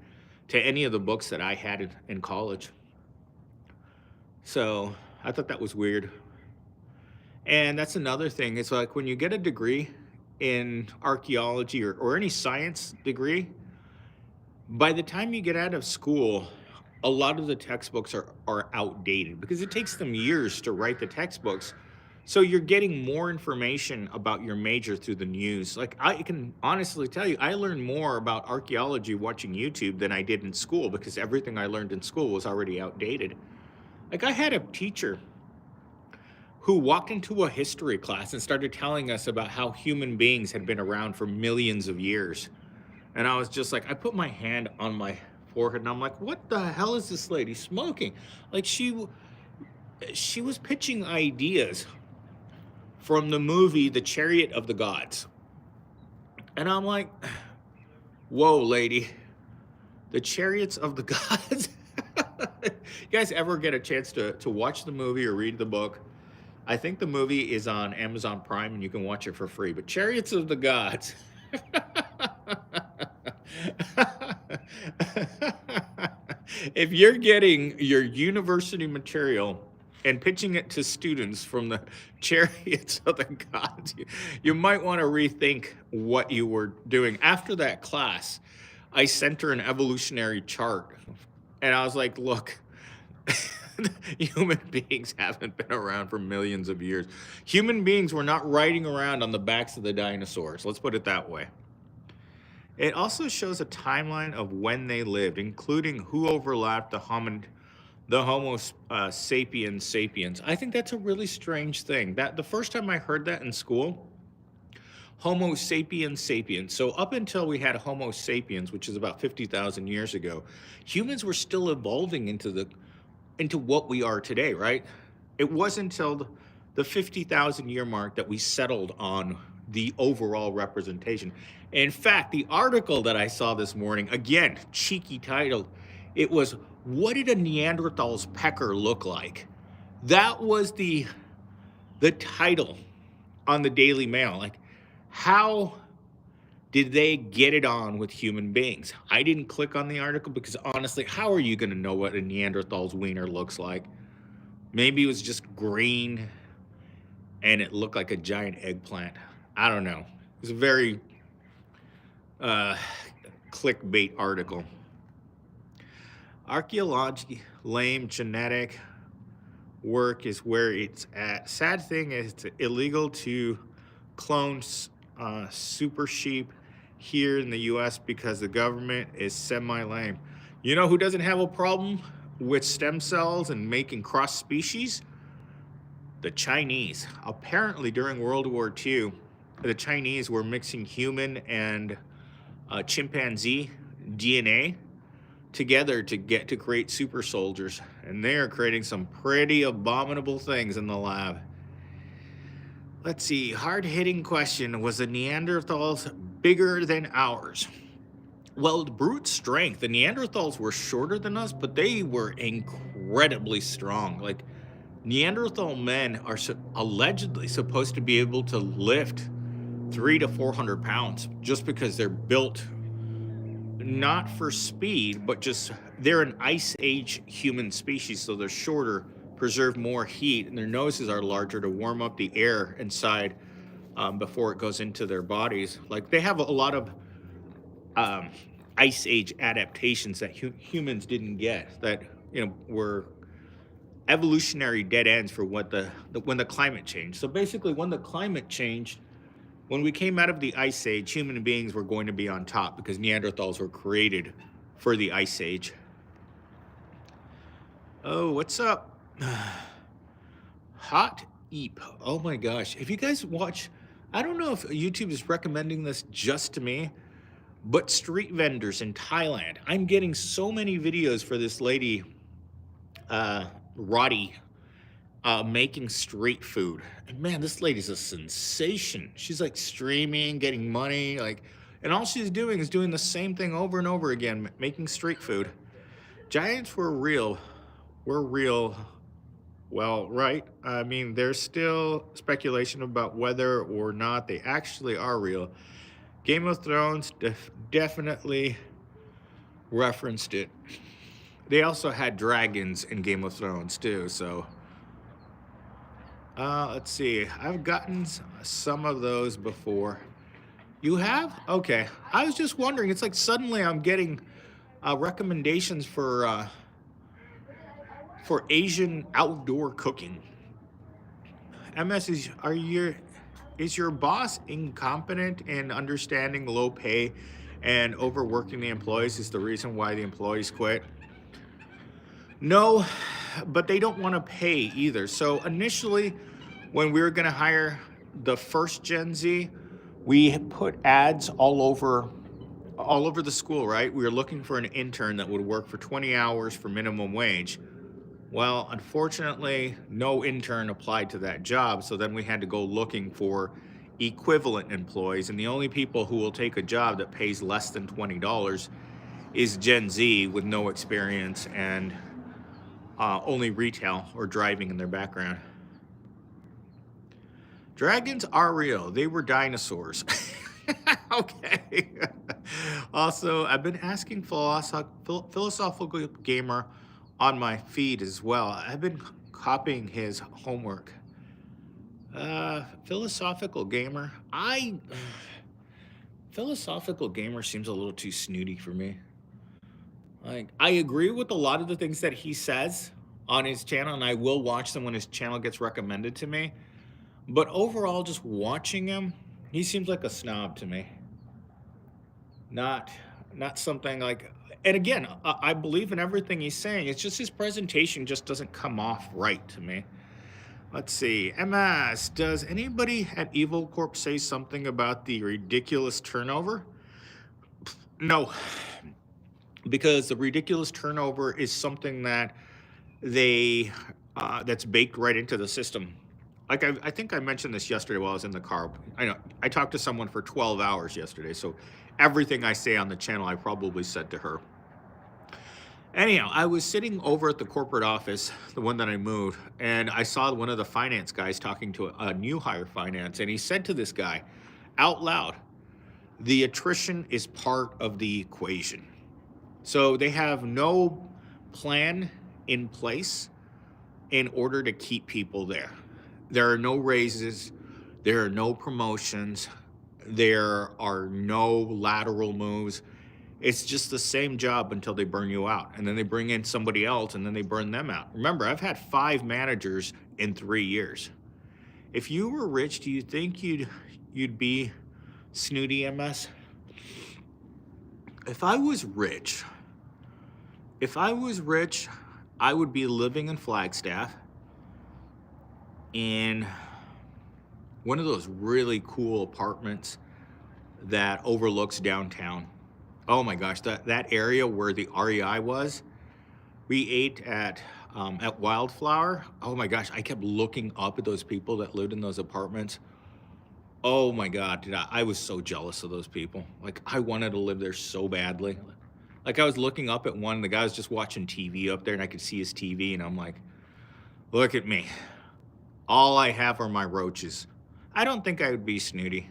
to any of the books that I had in college. So I thought that was weird. And that's another thing. It's like when you get a degree in archaeology, or any science degree, by the time you get out of school, a lot of the textbooks are outdated, because it takes them years to write the textbooks. So you're getting more information about your major through the news. Like, I can honestly tell you, I learned more about archaeology watching YouTube than I did in school, because everything I learned in school was already outdated. Like, I had a teacher who walked into a history class and started telling us about how human beings had been around for millions of years. And I was just like, I put my hand on my forehead and I'm like, what the hell is this lady smoking? Like, she was pitching ideas from the movie The Chariot of the Gods. And I'm like, whoa, lady, The Chariots of the Gods? You guys ever get a chance to watch the movie or read the book? I think the movie is on Amazon Prime and you can watch it for free. But Chariots of the Gods. If you're getting your university material and pitching it to students from the Chariots of the Gods, you might want to rethink what you were doing. After that class, I sent her an evolutionary chart. And I was like, look, human beings haven't been around for millions of years. Human beings were not riding around on the backs of the dinosaurs. Let's put it that way. It also shows a timeline of when they lived, including who overlapped the Homo sapiens sapiens. I think that's a really strange thing. That the first time I heard that in school, Homo sapiens sapiens. So up until we had Homo sapiens, which is about 50,000 years ago, humans were still evolving into what we are today, right? It wasn't until the 50,000 year mark that we settled on the overall representation. In fact, the article that I saw this morning, again, cheeky title, it was, what did a Neanderthal's pecker look like? That was the title on the Daily Mail. Like, how did they get it on with human beings? I didn't click on the article because honestly, how are you going to know what a Neanderthal's wiener looks like? Maybe it was just green and it looked like a giant eggplant. I don't know. It was a very clickbait article. Archaeology, lame genetic work is where it's at. Sad thing is, it's illegal to clone super sheep here in the US because the government is semi-lame. You know who doesn't have a problem with stem cells and making cross species? The Chinese. Apparently during World War II, the Chinese were mixing human and chimpanzee DNA together to create super soldiers, and they are creating some pretty abominable things in the lab. Let's see, hard-hitting question: was the Neanderthals bigger than ours? Well, brute strength, the Neanderthals were shorter than us, but they were incredibly strong. Like, Neanderthal men are allegedly supposed to be able to lift 300 to 400 pounds just because they're built not for speed, but just they're an ice age human species, so they're shorter, preserve more heat, and their noses are larger to warm up the air inside before it goes into their bodies. Like, they have a lot of ice age adaptations that humans didn't get, that were evolutionary dead ends for what when the climate changed. So basically, when the climate changed, when we came out of the Ice Age, human beings were going to be on top because Neanderthals were created for the Ice Age. Oh, what's up? Hot Eep. Oh my gosh. If you guys watch, I don't know if YouTube is recommending this just to me, but street vendors in Thailand. I'm getting so many videos for this lady, Roddy, making street food. And man, this lady's a sensation. She's like streaming, getting money, and all she's doing is doing the same thing over and over again, making street food. Giants were real. We're real. Well, right. I mean, there's still speculation about whether or not they actually are real. Game of Thrones definitely referenced it. They also had dragons in Game of Thrones too, so let's see. I've gotten some of those before. You have? Okay. I was just wondering. It's like suddenly I'm getting recommendations for Asian outdoor cooking. MS, is your boss incompetent in understanding low pay and overworking the employees is the reason why the employees quit? No, but they don't want to pay either. So initially, when we were going to hire the first Gen Z, we put ads all over the school, right? We were looking for an intern that would work for 20 hours for minimum wage. Well, unfortunately, no intern applied to that job, so then we had to go looking for equivalent employees, and the only people who will take a job that pays less than $20 is Gen Z with no experience and only retail or driving in their background. Dragons are real. They were dinosaurs. Okay. Also, I've been asking Philosophical Gamer on my feed as well. I've been copying his homework. Philosophical Gamer. Philosophical Gamer seems a little too snooty for me. Like, I agree with a lot of the things that he says on his channel, and I will watch them when his channel gets recommended to me. But overall, just watching him, he seems like a snob to me. Not something like, and again, I believe in everything he's saying. It's just his presentation just doesn't come off right to me. Let's see. MS, does anybody at Evil Corp say something about the ridiculous turnover? No, because the ridiculous turnover is something that that's baked right into the system. Like, I think I mentioned this yesterday while I was in the car. I know I talked to someone for 12 hours yesterday, so everything I say on the channel, I probably said to her. Anyhow, I was sitting over at the corporate office, the one that I moved, and I saw one of the finance guys talking to a new hire finance, and he said to this guy out loud, the attrition is part of the equation. So they have no plan in place in order to keep people there. There are no raises, there are no promotions, there are no lateral moves. It's just the same job until they burn you out. And then they bring in somebody else and then they burn them out. Remember, I've had 5 managers in 3 years. If you were rich, do you think you'd be snooty, MS? If I was rich, I would be living in Flagstaff in one of those really cool apartments that overlooks downtown. Oh my gosh, that area where the REI was. We ate at Wildflower. Oh my gosh, I kept looking up at those people that lived in those apartments. Oh my God, dude, I was so jealous of those people. Like, I wanted to live there so badly. Like, I was looking up at one, the guy was just watching TV up there, and I could see his TV, and I'm like, look at me. All I have are my roaches. I don't think I would be snooty.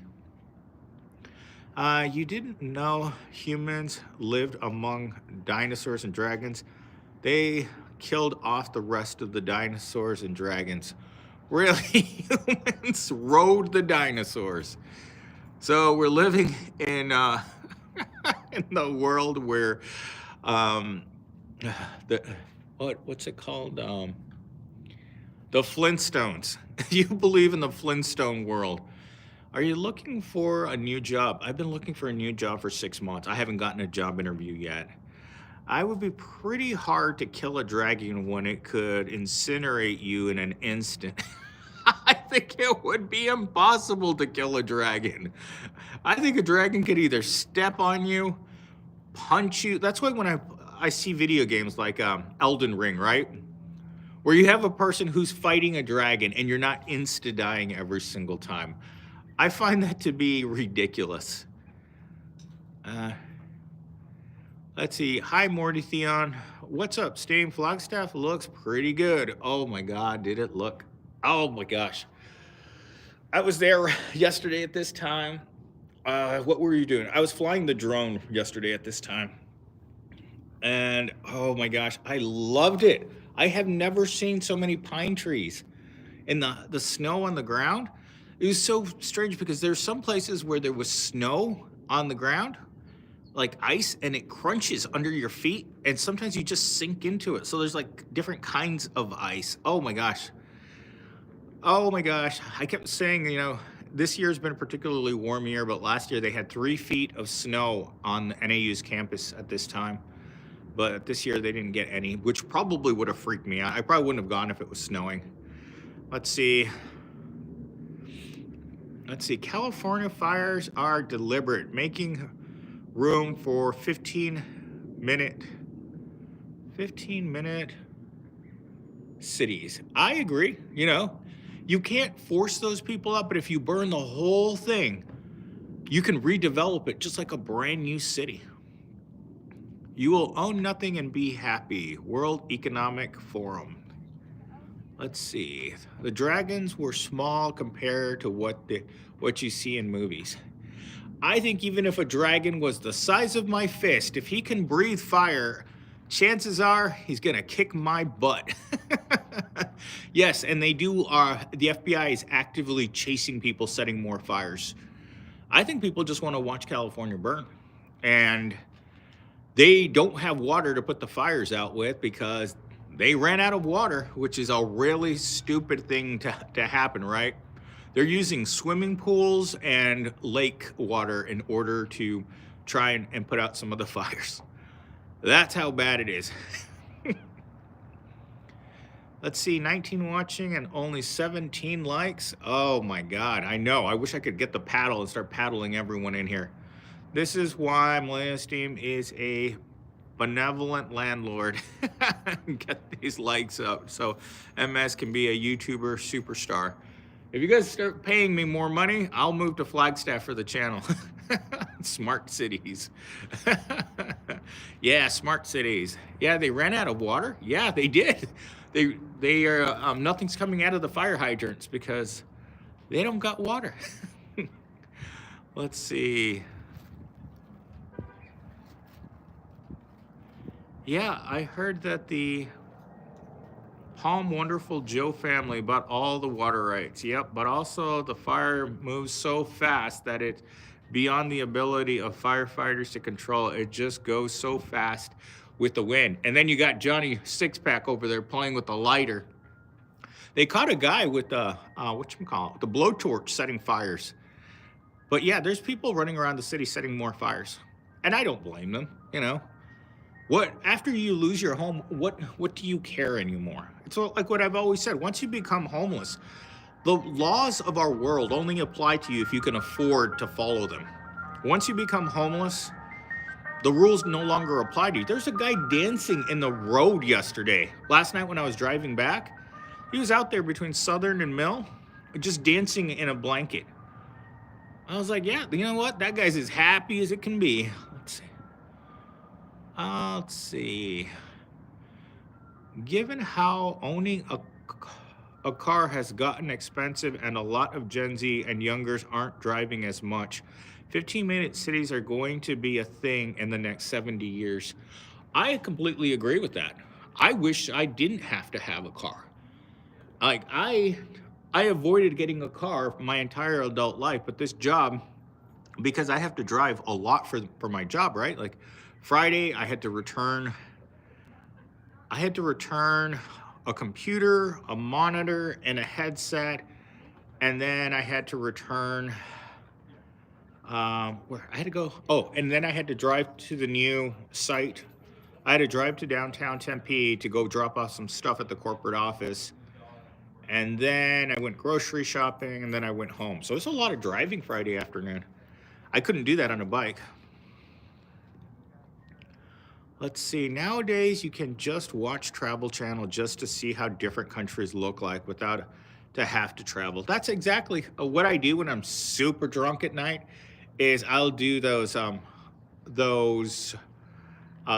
You didn't know humans lived among dinosaurs and dragons? They killed off the rest of the dinosaurs and dragons. Really, humans rode the dinosaurs. So we're living in in the world where what's it called? The Flintstones. You believe in the Flintstone world. Are you looking for a new job? I've been looking for a new job for 6 months. I haven't gotten a job interview yet. I would be pretty hard to kill a dragon when it could incinerate you in an instant. I think it would be impossible to kill a dragon. I think a dragon could either step on you, punch you. That's why when I see video games like Elden Ring, right? Where you have a person who's fighting a dragon and you're not insta-dying every single time. I find that to be ridiculous. Let's see. Hi, Morty Theon. What's up? Staying Flagstaff looks pretty good. Oh my God, did it look? Oh my gosh. I was there yesterday at this time. What were you doing? I was flying the drone yesterday at this time. And oh my gosh, I loved it. I have never seen so many pine trees. And the snow on the ground. It was so strange because there's some places where there was snow on the ground, like ice, and it crunches under your feet, and sometimes you just sink into it. So there's like different kinds of ice. Oh my gosh. Oh my gosh. I kept saying, you know, this year's been a particularly warm year, but last year they had 3 feet of snow on the NAU's campus at this time. But this year they didn't get any, which probably would have freaked me out. I probably wouldn't have gone if it was snowing. Let's see. California fires are deliberate, making room for 15-minute cities. I agree. You know, you can't force those people up, but if you burn the whole thing, you can redevelop it just like a brand new city. You will own nothing and be happy. World Economic Forum. Let's see. The dragons were small compared to what you see in movies. I think even if a dragon was the size of my fist, if he can breathe fire, chances are he's gonna kick my butt. Yes, and they do. The FBI is actively chasing people setting more fires. I think people just want to watch California burn, and they don't have water to put the fires out with because they ran out of water, which is a really stupid thing to happen, right? They're using swimming pools and lake water in order to try and put out some of the fires. That's how bad it is. Let's see, 19 watching and only 17 likes. Oh my God, I know. I wish I could get the paddle and start paddling everyone in here. This is why MillennialSteam is a benevolent landlord. Get these likes up so MS can be a YouTuber superstar. If you guys start paying me more money, I'll move to Flagstaff for the channel. Smart cities. Yeah, smart cities. Yeah, they ran out of water. Yeah, they did. They are nothing's coming out of the fire hydrants because they don't got water. Let's see. Yeah, I heard that the Palm Wonderful Joe family bought all the water rights. Yep, but also the fire moves so fast that it's beyond the ability of firefighters to control. It just goes so fast with the wind. And then you got Johnny Sixpack over there playing with the lighter. They caught a guy with the whatchamacallit, the blowtorch setting fires. But yeah, there's people running around the city setting more fires. And I don't blame them, you know. What after you lose your home, what do you care anymore? It's like what I've always said. Once you become homeless, the laws of our world only apply to you if you can afford to follow them. Once you become homeless, the rules no longer apply to you. There's a guy dancing in the road yesterday. Last night when I was driving back, he was out there between Southern and Mill, just dancing in a blanket. I was like, yeah, you know what? That guy's as happy as it can be. Let's see. Let's see. Given how owning a car has gotten expensive and a lot of Gen Z and youngers aren't driving as much, 15-minute cities are going to be a thing in the next 70 years. I completely agree with that. I wish I didn't have to have a car. Like I avoided getting a car my entire adult life, but this job, because I have to drive a lot for my job, right? Like Friday, I had to return a computer, a monitor, and a headset, and then I had to return. Where I had to go. Oh, and then I had to drive to the new site. I had to drive to downtown Tempe to go drop off some stuff at the corporate office. And then I went grocery shopping, and then I went home. So it's a lot of driving Friday afternoon. I couldn't do that on a bike. Let's see, nowadays you can just watch Travel Channel just to see how different countries look like without to have to travel. That's exactly what I do when I'm super drunk at night, is I'll do those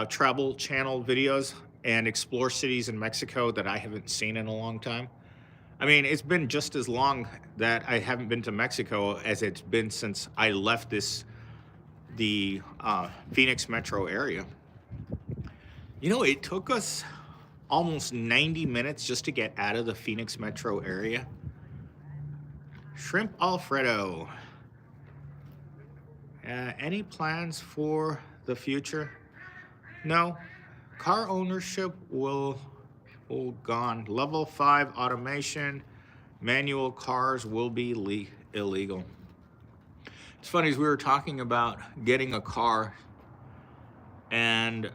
Travel Channel videos and explore cities in Mexico that I haven't seen in a long time. I mean, it's been just as long that I haven't been to Mexico as it's been since I left the Phoenix metro area. You know, it took us almost 90 minutes just to get out of the Phoenix metro area. Shrimp Alfredo. Any plans for the future? No. Car ownership will gone. Level 5 automation. Manual cars will be illegal. It's funny, as we were talking about getting a car, and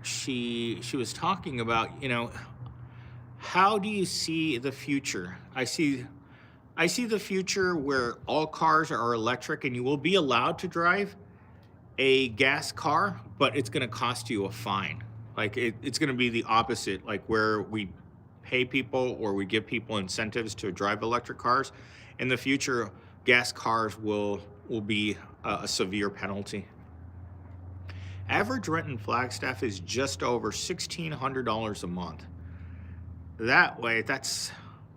she was talking about, you know, how do you see the future? I see the future where all cars are electric and you will be allowed to drive a gas car, but it's going to cost you a fine. Like it's going to be the opposite, like where we pay people or we give people incentives to drive electric cars. In the future, gas cars will be a severe penalty. Average rent in Flagstaff is just over $1,600 a month. That way, that's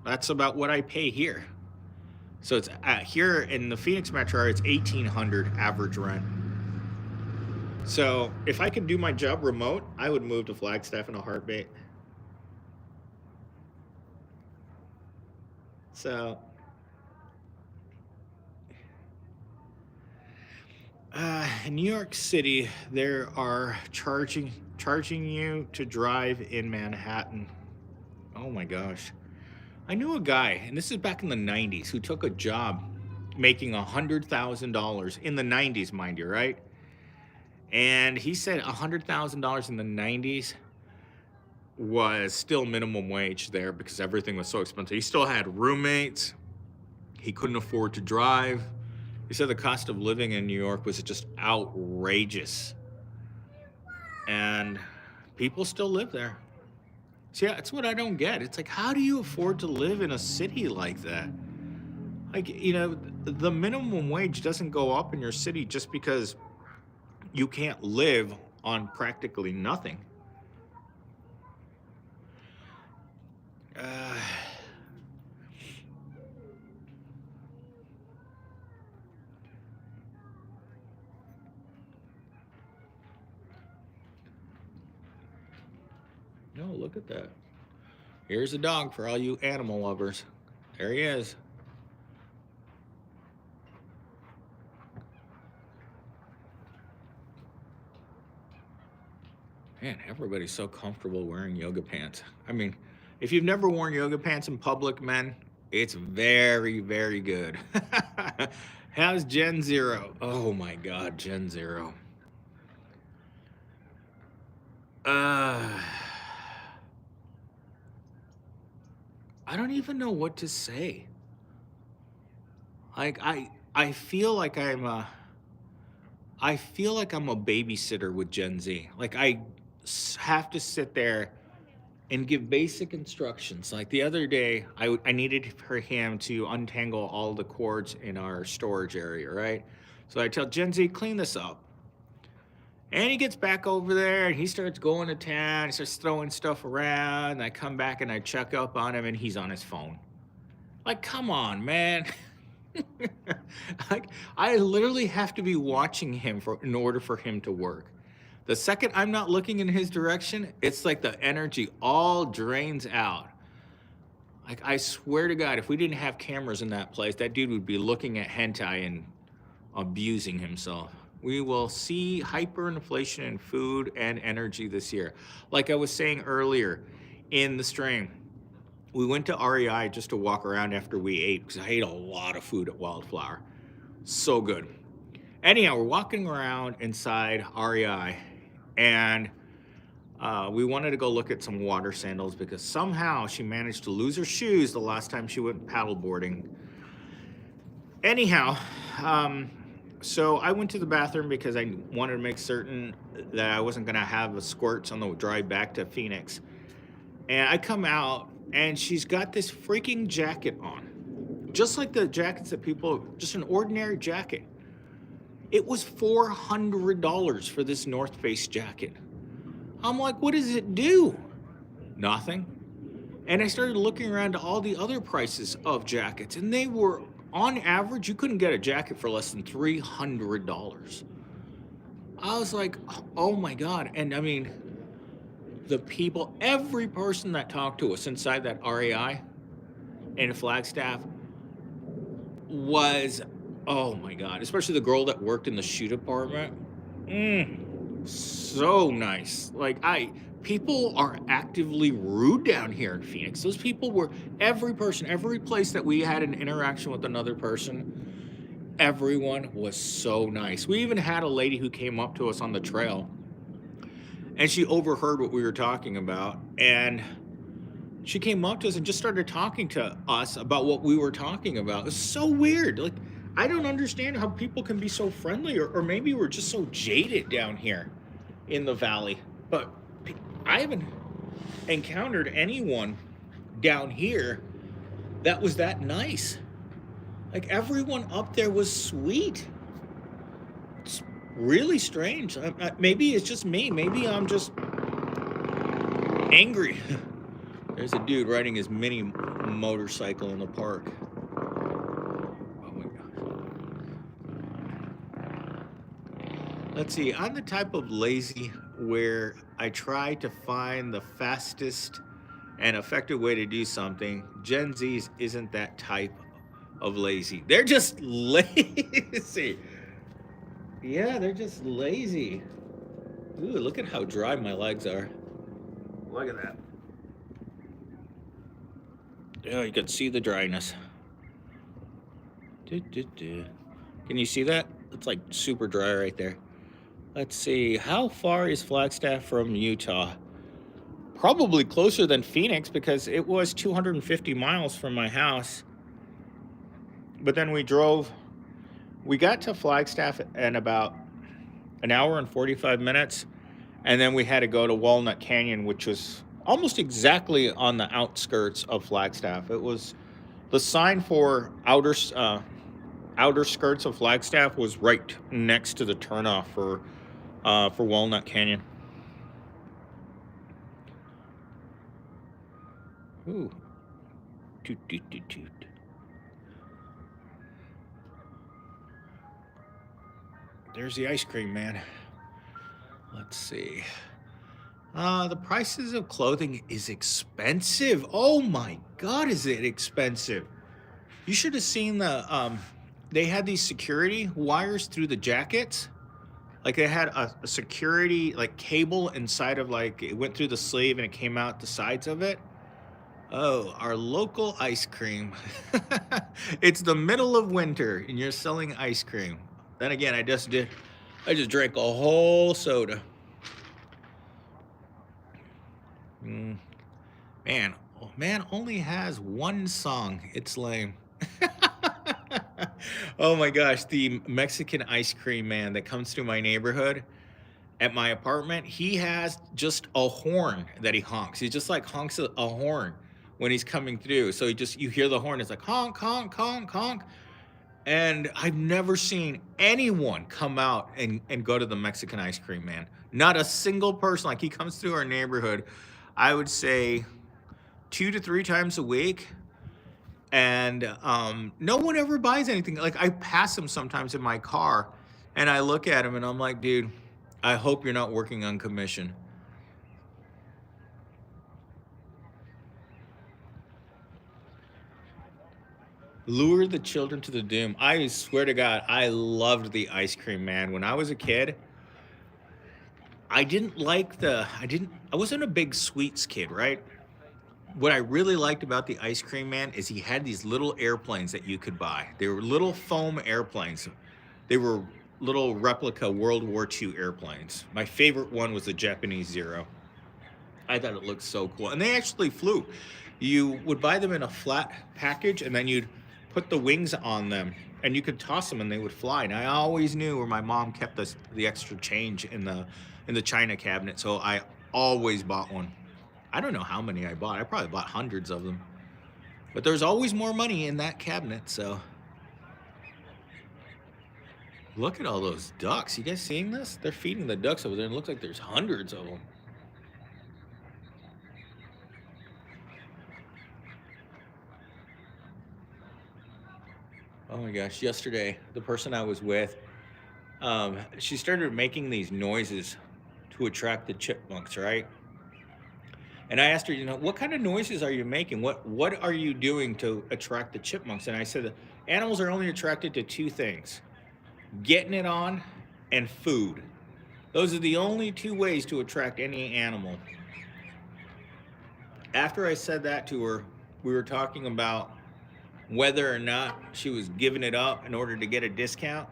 about what I pay here. So it's here in the Phoenix metro, it's $1,800 average rent. So if I could do my job remote, I would move to Flagstaff in a heartbeat. So in New York City, there are charging you to drive in Manhattan. Oh my gosh. I knew a guy, and this is back in the 90s, who took a job making $100,000 in the 90s, mind you, right? And he said $100,000 in the 90s was still minimum wage there because everything was so expensive. He still had roommates. He couldn't afford to drive. He said the cost of living in New York was just outrageous. And people still live there. See, that's what I don't get. It's like, how do you afford to live in a city like that? Like, you know, the minimum wage doesn't go up in your city just because you can't live on practically nothing. No, look at that. Here's a dog for all you animal lovers. There he is. Man, everybody's so comfortable wearing yoga pants. I mean, If you've never worn yoga pants in public, men, it's very, very good. How's Gen Zero? Oh my God, Gen Zero. I don't even know what to say. Like I feel like I feel like I'm a babysitter with Gen Z. Like have to sit there and give basic instructions. Like the other day, I needed for him to untangle all the cords in our storage area, right? So I tell Gen Z, clean this up. And he gets back over there and he starts going to town. He starts throwing stuff around. And I come back and I check up on him and he's on his phone. Like, come on, man. Like, I literally have to be watching him in order for him to work. The second I'm not looking in his direction, it's like the energy all drains out. Like, I swear to God, if we didn't have cameras in that place, that dude would be looking at hentai and abusing himself. We will see hyperinflation in food and energy this year. Like I was saying earlier in the stream, we went to REI just to walk around after we ate, because I ate a lot of food at Wildfire. So good. Anyhow, we're walking around inside REI, and we wanted to go look at some water sandals because somehow she managed to lose her shoes the last time she went paddleboarding. Anyhow, so I went to the bathroom because I wanted to make certain that I wasn't going to have a squirts on the drive back to Phoenix. And I come out, and she's got this freaking jacket on. Just like the jackets that people, just an ordinary jacket. It was $400 for this North Face jacket. I'm like, what does it do? Nothing. And I started looking around to all the other prices of jackets, and they were, on average, you couldn't get a jacket for less than $300. I was like, oh my God. And I mean, the people, every person that talked to us inside that REI in Flagstaff was, oh my God, especially the girl that worked in the shoe department. So nice. Like, people are actively rude down here in Phoenix. Those people were, every person, every place that we had an interaction with another person, everyone was so nice. We even had a lady who came up to us on the trail, and she overheard what we were talking about, and she came up to us and just started talking to us about what we were talking about. It's so weird. Like, I don't understand how people can be so friendly, or maybe we're just so jaded down here in the valley. But I haven't encountered anyone down here that was that nice. Like, everyone up there was sweet. It's really strange. Maybe it's just me. Maybe I'm just angry. There's a dude riding his mini motorcycle in the park. Oh my gosh. Let's see. I'm the type of lazy where I try to find the fastest and effective way to do something. Gen Z's isn't that type of lazy. They're just lazy. Yeah, they're just lazy. Ooh, look at how dry my legs are. Look at that. Yeah, you can see the dryness. Can you see that? It's like super dry right there. Let's see. How far is Flagstaff from Utah? Probably closer than Phoenix, because it was 250 miles from my house. But then we got to Flagstaff in about an hour and 45 minutes. And then we had to go to Walnut Canyon, which was almost exactly on the outskirts of Flagstaff. It was the sign for outer skirts of Flagstaff was right next to the turnoff for Walnut Canyon. Ooh, toot toot toot toot. There's the ice cream man. Let's see. The prices of clothing is expensive. Oh my God, is it expensive? You should have seen they had these security wires through the jackets. Like, they had a security, like, cable inside of, like, it went through the sleeve and it came out the sides of it. Oh, our local ice cream. It's the middle of winter and you're selling ice cream. Then again, I just drank a whole soda. Man, man only has one song. It's lame. Oh my gosh, the Mexican ice cream man that comes through my neighborhood at my apartment, he has just a horn that he honks. He just like honks a horn when he's coming through. So you hear the horn, it's like honk, honk, honk, honk. And I've never seen anyone come out and go to the Mexican ice cream man. Not a single person. Like he comes through our neighborhood, I would say 2 to 3 times a week. And no one ever buys anything. Like I pass him sometimes in my car and I look at him and I'm like, dude, I hope you're not working on commission. Lure the children to the doom. I swear to God, I loved the ice cream man. When I was a kid, I wasn't a big sweets kid, right? What I really liked about the ice cream man is he had these little airplanes that you could buy. They were little foam airplanes. They were little replica World War II airplanes. My favorite one was the Japanese Zero. I thought it looked so cool. And they actually flew. You would buy them in a flat package and then you'd put the wings on them and you could toss them and they would fly. And I always knew where my mom kept the extra change in the china cabinet. So I always bought one. I don't know how many I bought. I probably bought hundreds of them. But there's always more money in that cabinet, so. Look at all those ducks. You guys seeing this? They're feeding the ducks over there, and it looks like there's hundreds of them. Oh my gosh, yesterday, the person I was with, she started making these noises to attract the chipmunks, right? And I asked her, what kind of noises are you making? What are you doing to attract the chipmunks? And I said, animals are only attracted to 2 things, getting it on and food. Those are the only 2 ways to attract any animal. After I said that to her, we were talking about whether or not she was giving it up in order to get a discount.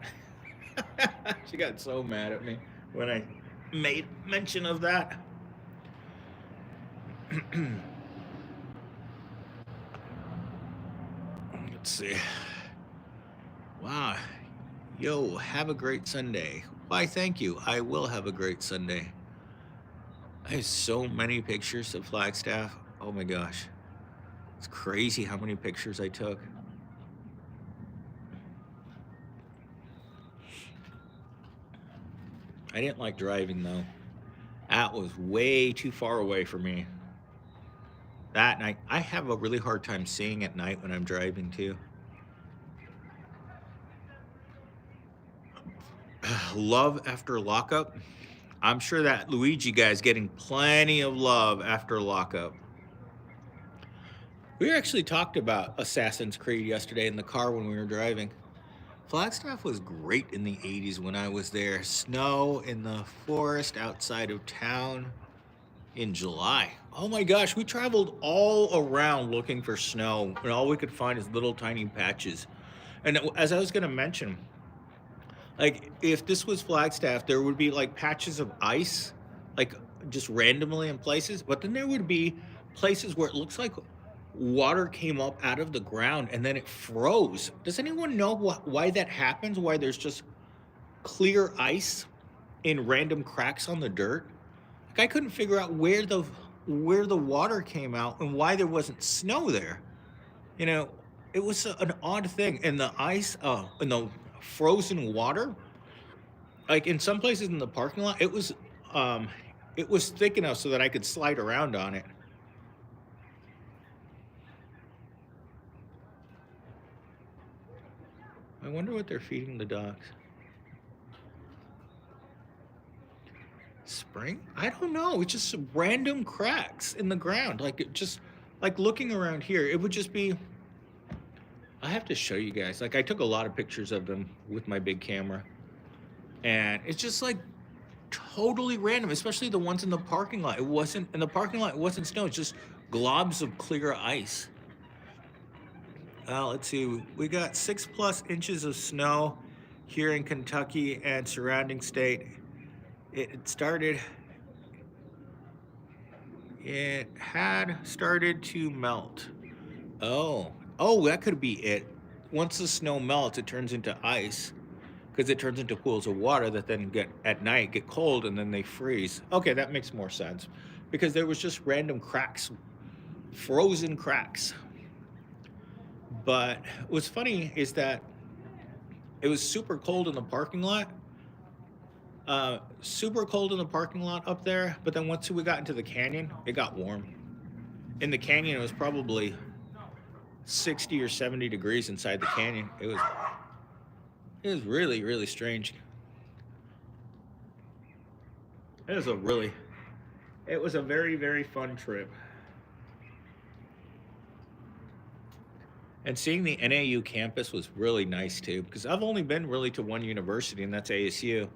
She got so mad at me when I made mention of that. Let's see. Wow. Yo, have a great Sunday. Why, thank you. I will have a great Sunday. I have so many pictures of Flagstaff. Oh my gosh. It's crazy how many pictures I took. I didn't like driving though. That was way too far away for me. That night, I have a really hard time seeing at night when I'm driving too. Love after lockup. I'm sure that Luigi guy's getting plenty of love after lockup. We actually talked about Assassin's Creed yesterday in the car when we were driving. Flagstaff was great in the 80s when I was there. Snow in the forest outside of town in July. Oh my gosh, we traveled all around looking for snow, and all we could find is little tiny patches. And as I was going to mention, like if this was Flagstaff, there would be like patches of ice, like just randomly in places, but then there would be places where it looks like water came up out of the ground and then it froze. Does anyone know why that happens? Why there's just clear ice in random cracks on the dirt? Like I couldn't figure out where the water came out and why there wasn't snow there. It was an odd thing. And the ice, and the frozen water, like in some places in the parking lot, it was thick enough so that I could slide around on it. I wonder what they're feeding the dogs. Spring? I don't know. It's just some random cracks in the ground. Like it just, like looking around here, it would just be, I have to show you guys. Like I took a lot of pictures of them with my big camera. And it's just like totally random, especially the ones in the parking lot. In the parking lot, it wasn't snow. It's just globs of clear ice. Let's see, we got 6+ inches of snow here in Kentucky and surrounding state. It had started to melt. Oh, that could be it. Once the snow melts, it turns into ice because it turns into pools of water that then at night get cold and then they freeze. Okay, that makes more sense because there was just random cracks, frozen cracks. But what's funny is that it was super cold in the parking lot. Super cold in the parking lot up there, but then once we got into the canyon, it got warm. In the canyon, it was probably 60 or 70 degrees inside the canyon. It was really, really strange. It was a very, very fun trip. And seeing the NAU campus was really nice too, because I've only been really to one university, and that's ASU.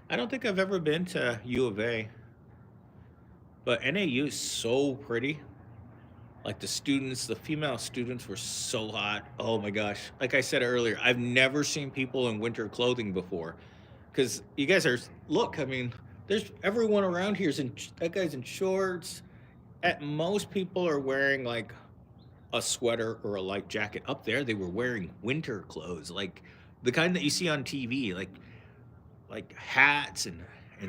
I don't think I've ever been to U of A, but NAU is so pretty. Like the female students were so hot. Oh my gosh. Like I said earlier, I've never seen people in winter clothing before. Because you guys look, I mean, there's everyone around here that guy's in shorts. At most, people are wearing like a sweater or a light jacket. Up there, they were wearing winter clothes, like the kind that you see on TV, like hats and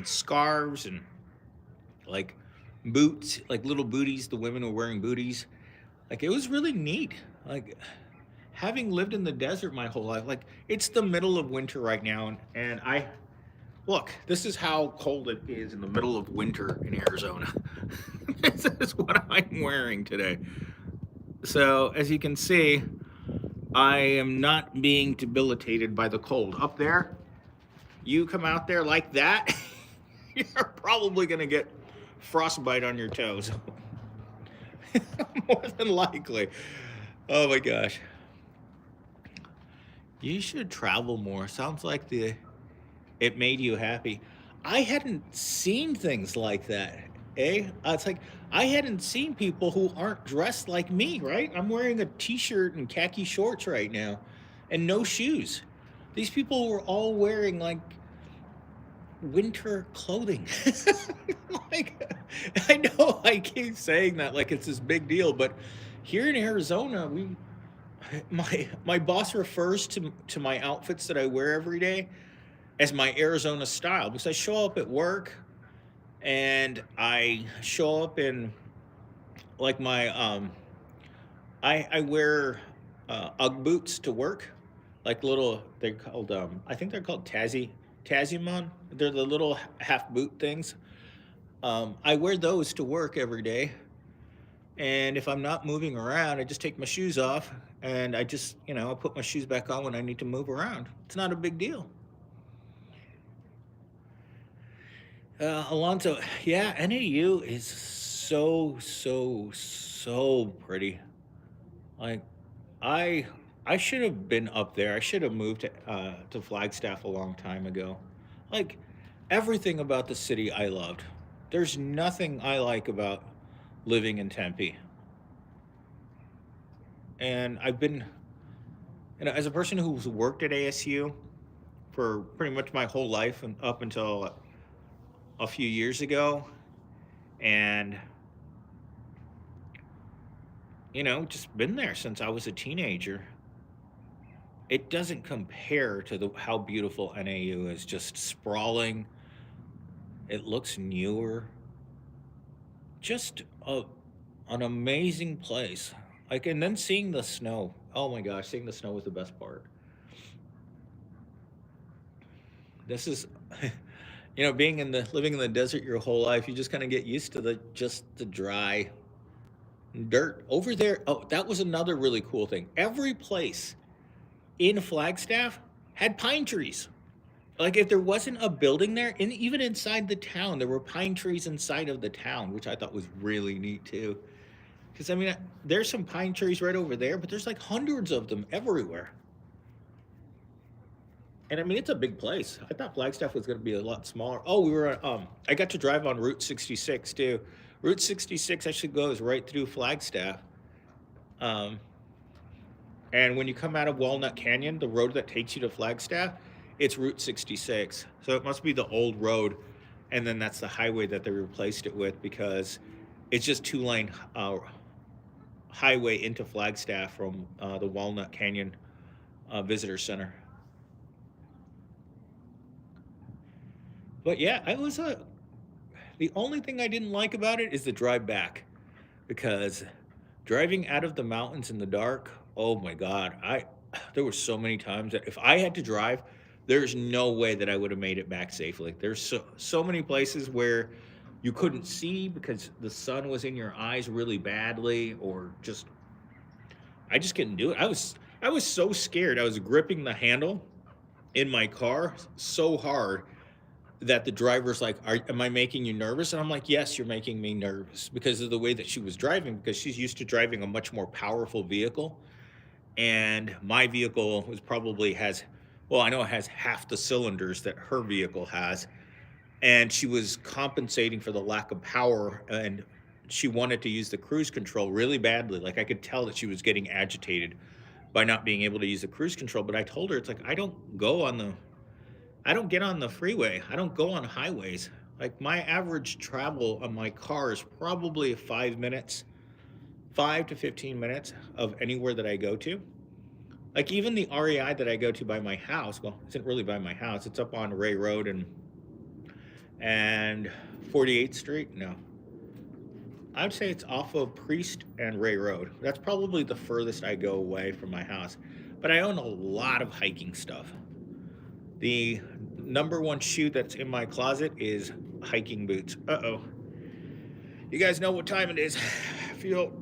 scarves and like boots, like little booties. The women were wearing booties. Like it was really neat. Like having lived in the desert my whole life, like it's the middle of winter right now, and look, this is how cold it is in the middle of winter in Arizona. This is what I'm wearing today. So as you can see, I am not being debilitated by the cold. Up there, you come out there like that, you're probably gonna get frostbite on your toes. More than likely. Oh my gosh. You should travel more. Sounds like it made you happy. I hadn't seen things like that. It's like I hadn't seen people who aren't dressed like me, right? I'm wearing a t-shirt and khaki shorts right now and no shoes. These people were all wearing like winter clothing. Like, I know I keep saying that like it's this big deal, but here in Arizona, my boss refers to my outfits that I wear every day as my Arizona style, because I show up at work and I show up in like my I wear UGG boots to work, like they're called I think they're called Tazimon. They're the little half boot things. I wear those to work every day, and if I'm not moving around, I just take my shoes off and I just I put my shoes back on when I need to move around. It's not a big deal. Alonzo, yeah, NAU is so pretty. Like, I I should have been up there. I should have moved to Flagstaff a long time ago. Like, everything about the city I loved. There's nothing I like about living in Tempe. And I've been, as a person who's worked at ASU for pretty much my whole life and up until a few years ago, and just been there since I was a teenager. It doesn't compare to how beautiful NAU is. Just sprawling. It looks newer. Just an amazing place. Like, and then seeing the snow. Oh my gosh, seeing the snow was the best part. This is, living in the desert your whole life, you just kind of get used to the dry dirt over there. Oh, that was another really cool thing. Every place in Flagstaff had pine trees. Like, if there wasn't a building there, and even inside the town, there were pine trees inside of the town, which I thought was really neat too. Because there's some pine trees right over there, but there's like hundreds of them everywhere. And it's a big place. I thought Flagstaff was going to be a lot smaller. Oh, I got to drive on Route 66 too. Route 66 actually goes right through Flagstaff. Um, and when you come out of Walnut Canyon, the road that takes you to Flagstaff, it's Route 66. So it must be the old road. And then that's the highway that they replaced it with, because it's just two-lane highway into Flagstaff from the Walnut Canyon Visitor Center. But yeah, the only thing I didn't like about it is the drive back, because driving out of the mountains in the dark, oh my God, there were so many times that if I had to drive, there's no way that I would have made it back safely. There's so many places where you couldn't see because the sun was in your eyes really badly, or I just couldn't do it. I was so scared. I was gripping the handle in my car so hard that the driver's like, am I making you nervous? And I'm like, yes, you're making me nervous, because of the way that she was driving, because she's used to driving a much more powerful vehicle. And my vehicle I know it has half the cylinders that her vehicle has. And she was compensating for the lack of power, and she wanted to use the cruise control really badly. Like, I could tell that she was getting agitated by not being able to use the cruise control. But I told her, it's like, I don't get on the freeway. I don't go on highways. Like, my average travel on my car is probably 5 to 15 minutes of anywhere that I go to. Like, even the REI that I go to by my house, well, it isn't really by my house. It's up on Ray Road and 48th Street. No, I would say it's off of Priest and Ray Road. That's probably the furthest I go away from my house. But I own a lot of hiking stuff. The number one shoe that's in my closet is hiking boots. You guys know what time it is. You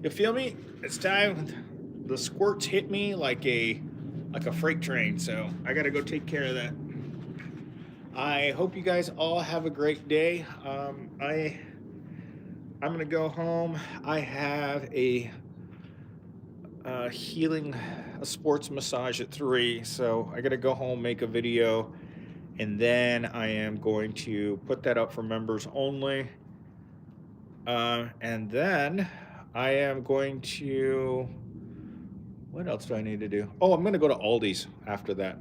feel me? It's time. The squirts hit me like a freight train, so I gotta go take care of that. I hope you guys all have a great day. I'm gonna go home. I have a sports massage at 3, so I gotta go home, make a video, and then I am going to put that up for members only. And then I am going to, what else do I need to do? Oh, I'm gonna go to Aldi's after that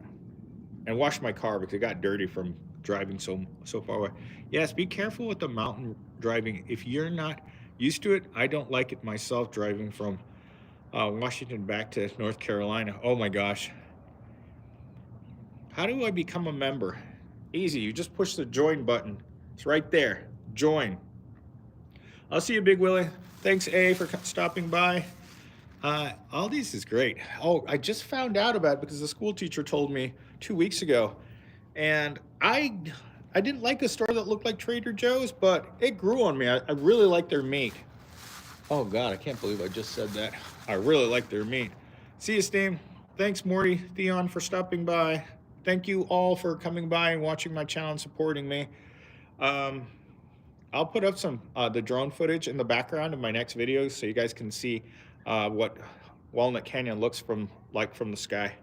and wash my car, because it got dirty from driving so far away. Yes, be careful with the mountain driving. If you're not used to it, I don't like it myself, driving from Washington back to North Carolina. Oh my gosh. How do I become a member? Easy. You just push the join button. It's right there. Join. I'll see you, Big Willie. Thanks, A, for stopping by. Aldi's is great. Oh, I just found out about it because the school teacher told me 2 weeks ago. And I didn't like a store that looked like Trader Joe's, but it grew on me. I really like their meat. Oh God, I can't believe I just said that. I really like their meat. See you, Steam. Thanks, Morty, Theon, for stopping by. Thank you all for coming by and watching my channel and supporting me. I'll put up some the drone footage in the background of my next videos so you guys can see what Walnut Canyon looks like from the sky.